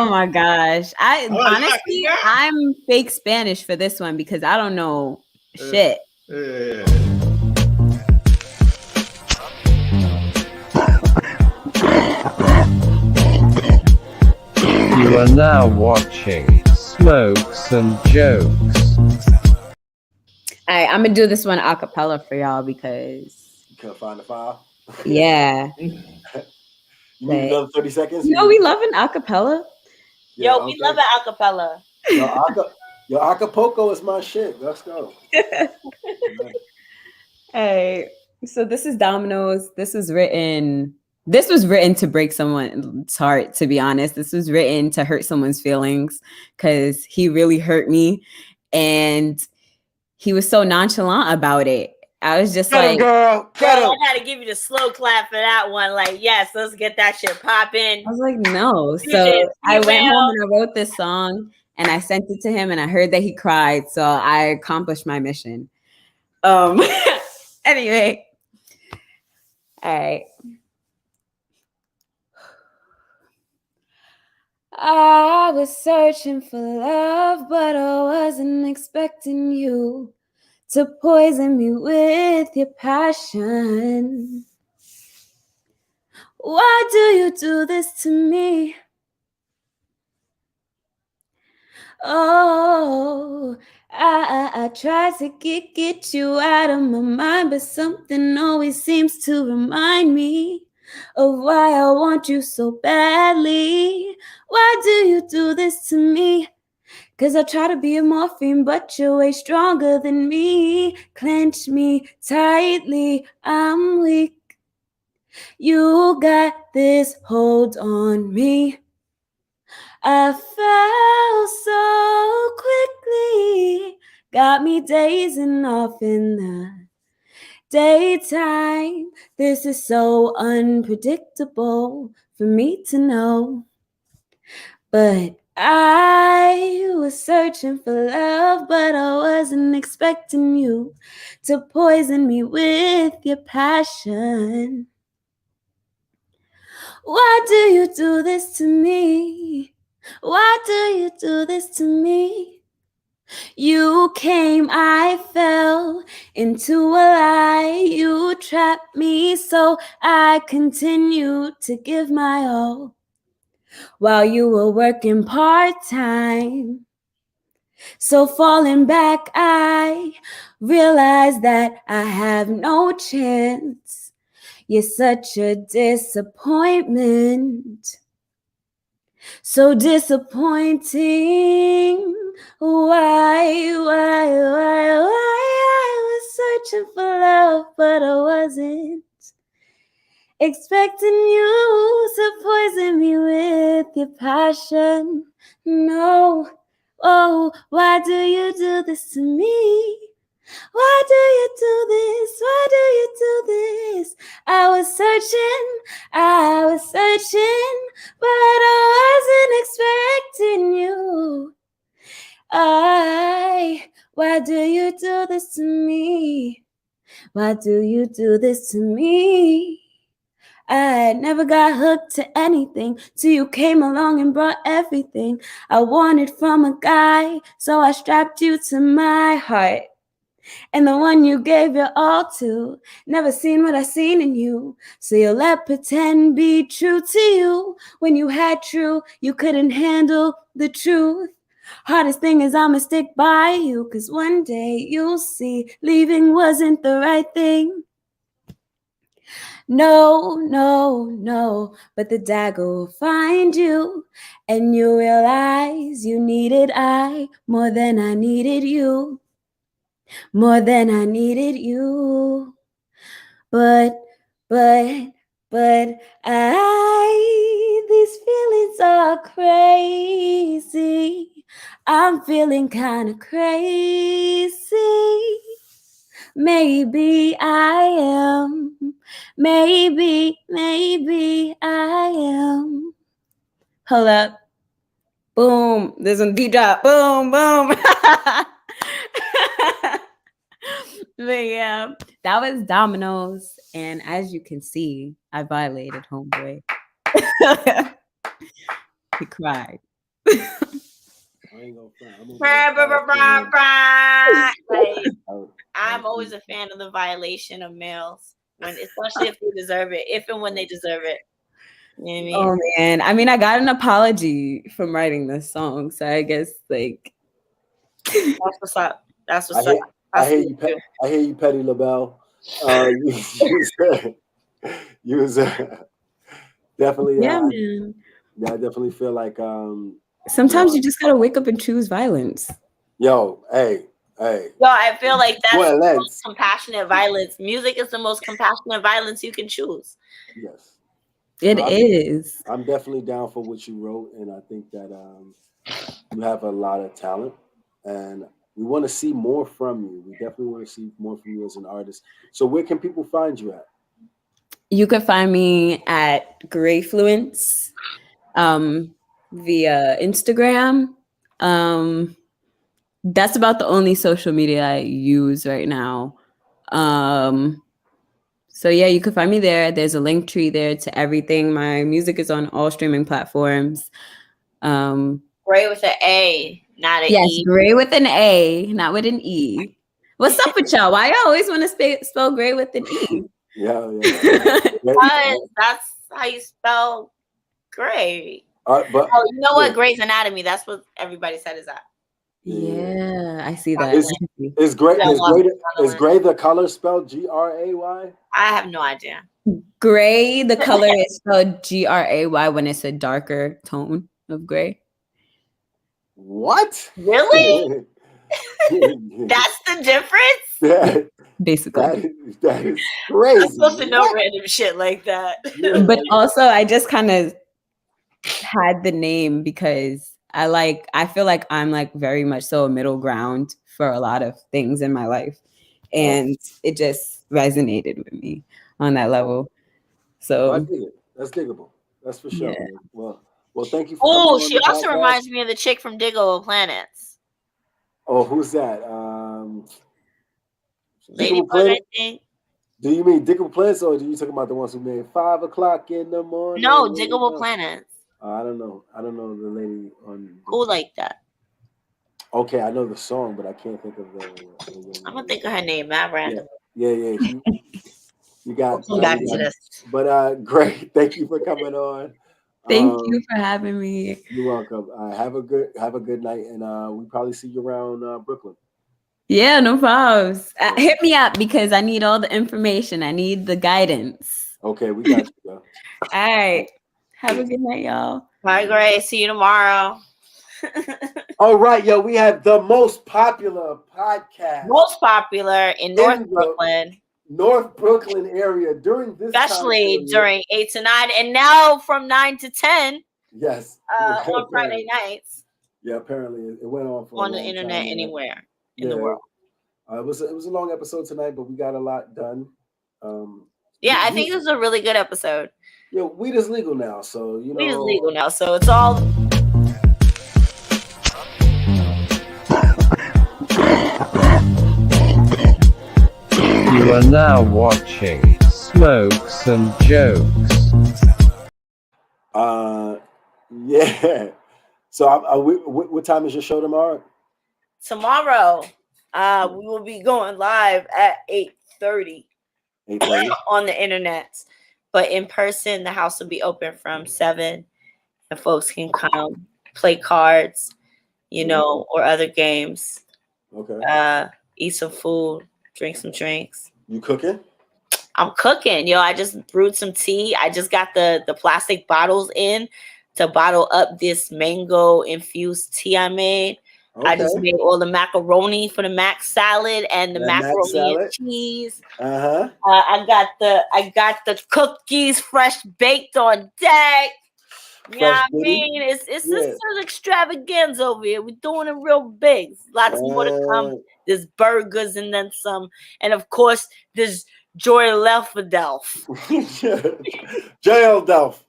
Speaker 10: my gosh. Honestly, I'm fake Spanish for this one because I don't know shit.
Speaker 5: You are now watching Smokes and Jokes.
Speaker 10: Alright, I'm gonna do this one a cappella for y'all because
Speaker 1: You can't find the file.
Speaker 10: yeah.
Speaker 1: You need another 30 seconds?
Speaker 10: No, we love an acapella.
Speaker 2: Yo, we love an acapella.
Speaker 1: Yo, Acapulco is my shit. Let's go.
Speaker 10: Hey, so this is Domino's. This was written to break someone's heart, to be honest. This was written to hurt someone's feelings because he really hurt me. And he was so nonchalant about it. I was just like,
Speaker 1: girl,
Speaker 2: I gotta give you the slow clap for that one. Like, yes, let's get that shit popping.
Speaker 10: I was like, no. So I went home and I wrote this song and I sent it to him and I heard that he cried. So I accomplished my mission. Anyway. All right. I was searching for love, but I wasn't expecting you to poison me with your passion. Why do you do this to me? Oh, I tried to get you out of my mind, but something always seems to remind me of why I want you so badly. Why do you do this to me? 'Cause I try to be a morphine, but you're way stronger than me. Clench me tightly, I'm weak. You got this hold on me. I fell so quickly, got me dazing off in the daytime. This is so unpredictable for me to know. But I was searching for love, but I wasn't expecting you to poison me with your passion. Why do you do this to me? Why do you do this to me? You came, I fell into a lie. You trapped me, so I continued to give my all while you were working part-time. So falling back, I realized that I have no chance. You're such a disappointment. So disappointing. Why I was searching for love, but I wasn't expecting you to poison me with your passion. No, oh, why do you do this to me? Why do you do this? Why do you do this? I was searching, but I wasn't expecting you. Why do you do this to me? Why do you do this to me? I never got hooked to anything till you came along and brought everything I wanted from a guy. So I strapped you to my heart. And the one you gave your all to, never seen what I seen in you. So you let pretend be true to you. When you had true, you couldn't handle the truth. Hardest thing is I'ma stick by you, 'cause one day you'll see leaving wasn't the right thing. No, but the dagger will find you, and you realize you needed I more than I needed you. More than I needed you. But these feelings are crazy. I'm feeling kind of crazy. Maybe I am. Maybe I am. Hold up. Boom. There's a beat drop. Boom, boom. But yeah, that was Domino's. And as you can see, I violated homeboy. He cried.
Speaker 2: I'm always a fan of the violation of males, especially if they deserve it, if and when they deserve it. You know what I mean?
Speaker 10: Oh man, I mean, I got an apology from writing this song, so I guess like
Speaker 2: that's what's up. That's what's up.
Speaker 1: I hear you, Petty LaBelle. You was definitely.
Speaker 10: Yeah, man.
Speaker 1: Yeah, I definitely feel like.
Speaker 10: Sometimes you just gotta wake up and choose violence.
Speaker 1: Yo, hey.
Speaker 2: Yo, I feel like that's the most compassionate violence. Music is the most compassionate violence you can choose.
Speaker 1: Yes.
Speaker 10: It is.
Speaker 1: I'm definitely down for what you wrote, and I think that you have a lot of talent, and we want to see more from you. We definitely want to see more from you as an artist. So where can people find you at?
Speaker 10: You can find me at Greyfluence via Instagram. That's about the only social media I use right now. So yeah, you can find me there. There's a link tree there to everything. My music is on all streaming platforms.
Speaker 2: Gray with an A, not an
Speaker 10: yes,
Speaker 2: E.
Speaker 10: Gray with an A, not with an E. What's up with y'all? Why y'all always want to spell Gray with an E?
Speaker 1: Yeah.
Speaker 2: Because that's how you spell Gray.
Speaker 1: But
Speaker 2: you know what? Gray's Anatomy. That's what everybody said is that.
Speaker 10: Yeah, I see that.
Speaker 1: Is Gray the color spelled Gray?
Speaker 2: I have no idea.
Speaker 10: Gray, the color is spelled Gray when it's a darker tone of gray.
Speaker 1: What?
Speaker 2: Really? That's the difference?
Speaker 1: Yeah.
Speaker 10: Basically.
Speaker 1: That is crazy.
Speaker 2: I'm supposed to know random shit like that.
Speaker 10: But also, I just kind of had the name because I feel like I'm like very much so a middle ground for a lot of things in my life. And it just resonated with me on that level. So
Speaker 1: I dig it. That's diggable. That's for sure.
Speaker 10: Yeah.
Speaker 1: Well, thank you for
Speaker 2: Oh, she also reminds me of the chick from Digable Planets.
Speaker 1: Oh, who's that?
Speaker 2: Ladybug, I think.
Speaker 1: Do you mean Digable Planets, or do you talking about the ones who made 5 o'clock in the morning?
Speaker 2: No, Digable Planets.
Speaker 1: I don't know. I don't know the lady on.
Speaker 2: Who like that?
Speaker 1: Okay, I know the song, but I can't think of the
Speaker 2: I'm gonna think of her name, Matt Random.
Speaker 1: Yeah. You got.
Speaker 2: We'll come back to this.
Speaker 1: But great. Thank you for coming on.
Speaker 10: Thank you for having me.
Speaker 1: You're welcome. Have a good night, and we probably see you around Brooklyn.
Speaker 10: Yeah, no problems. Hit me up because I need all the information. I need the guidance.
Speaker 1: Okay, we got you, girl.
Speaker 10: All right. Have a good night, y'all.
Speaker 2: Bye, Grace. See you tomorrow.
Speaker 1: All right, yo, we have the most popular podcast.
Speaker 2: Most popular in North Brooklyn.
Speaker 1: North Brooklyn area during this
Speaker 2: especially during 8 to 9 and now from 9 to 10.
Speaker 1: Yes.
Speaker 2: On Friday nights.
Speaker 1: Yeah, apparently it went on for
Speaker 2: on the internet
Speaker 1: time,
Speaker 2: anywhere in the world.
Speaker 1: It was a long episode tonight, but we got a lot done.
Speaker 2: Yeah, I think this is a really good episode.
Speaker 1: Yeah, weed is legal now, so you know.
Speaker 2: Weed is legal now, so it's all.
Speaker 5: You are now watching Smokes and Jokes.
Speaker 1: Yeah. So, what time is your show tomorrow?
Speaker 2: Tomorrow, we will be going live at 8:30 on the internet, but in person, the house will be open from 7, and folks can come play cards, or other games.
Speaker 1: Okay.
Speaker 2: Eat some food, drink some drinks.
Speaker 1: You cooking?
Speaker 2: I'm cooking, I just brewed some tea. I just got the plastic bottles in to bottle up this mango infused tea I made. Okay. I just made all the macaroni for the mac salad and the macaroni and cheese. I got the cookies fresh baked on deck. Yeah, I mean, it's this is extravaganza over here. We're doing it real big. Lots more to come. There's burgers and then some, and of course, there's Joy Leffeldelf.
Speaker 1: JLDelf.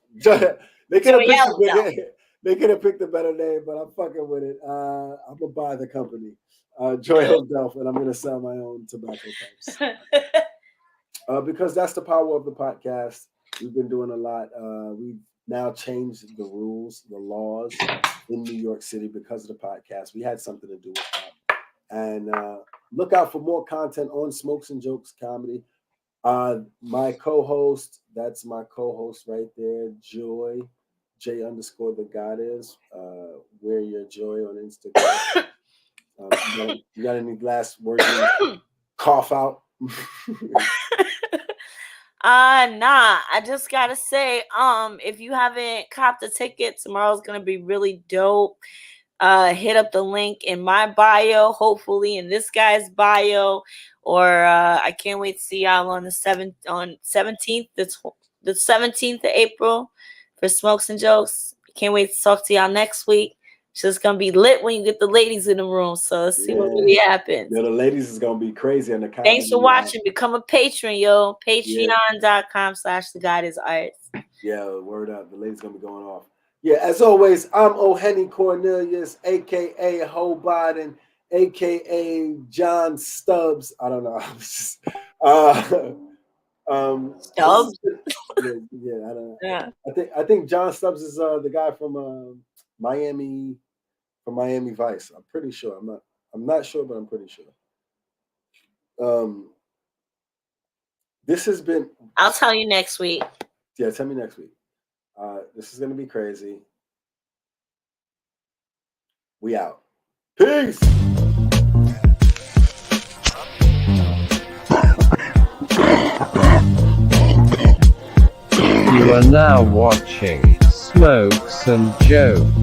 Speaker 1: They could have picked a better name, but I'm fucking with it. I'm gonna buy the company, JLDelf, and I'm gonna sell my own tobacco pipes. Because that's the power of the podcast. We've been doing a lot. We've now changed the rules, the laws in New York City because of the podcast. We had something to do with that. And look out for more content on Smokes and Jokes Comedy. My co-host, that's my co-host right there, Joy, J_the Goddess. Wear your joy on Instagram. You got any last words? Cough out.
Speaker 2: Nah, I just gotta say, if you haven't copped a ticket, tomorrow's gonna be really dope. Hit up the link in my bio, hopefully in this guy's bio, or I can't wait to see y'all on the 17th, the 17th of April for Smokes and Jokes. Can't wait to talk to y'all next week. It's just gonna be lit when you get the ladies in the room. So let's see what really happens.
Speaker 1: Yeah, the ladies is gonna be crazy on the comedy.
Speaker 2: Thanks for watching. Become a patron, yo. Patreon.com/thegoddessarts.
Speaker 1: Yeah, word up. The ladies gonna be going off. Yeah, as always, I'm O'Henny Cornelius, aka Ho Biden, aka John Stubbs. I don't know.
Speaker 2: Stubbs?
Speaker 1: Yeah, I don't know. Yeah. I think John Stubbs is the guy from Miami Vice. I'm pretty sure. I'm not sure, but I'm pretty sure. This has been.
Speaker 2: I'll tell you next week.
Speaker 1: Yeah, tell me next week. This is gonna be crazy. We out. Peace.
Speaker 5: You are now watching Smokes and Jokes.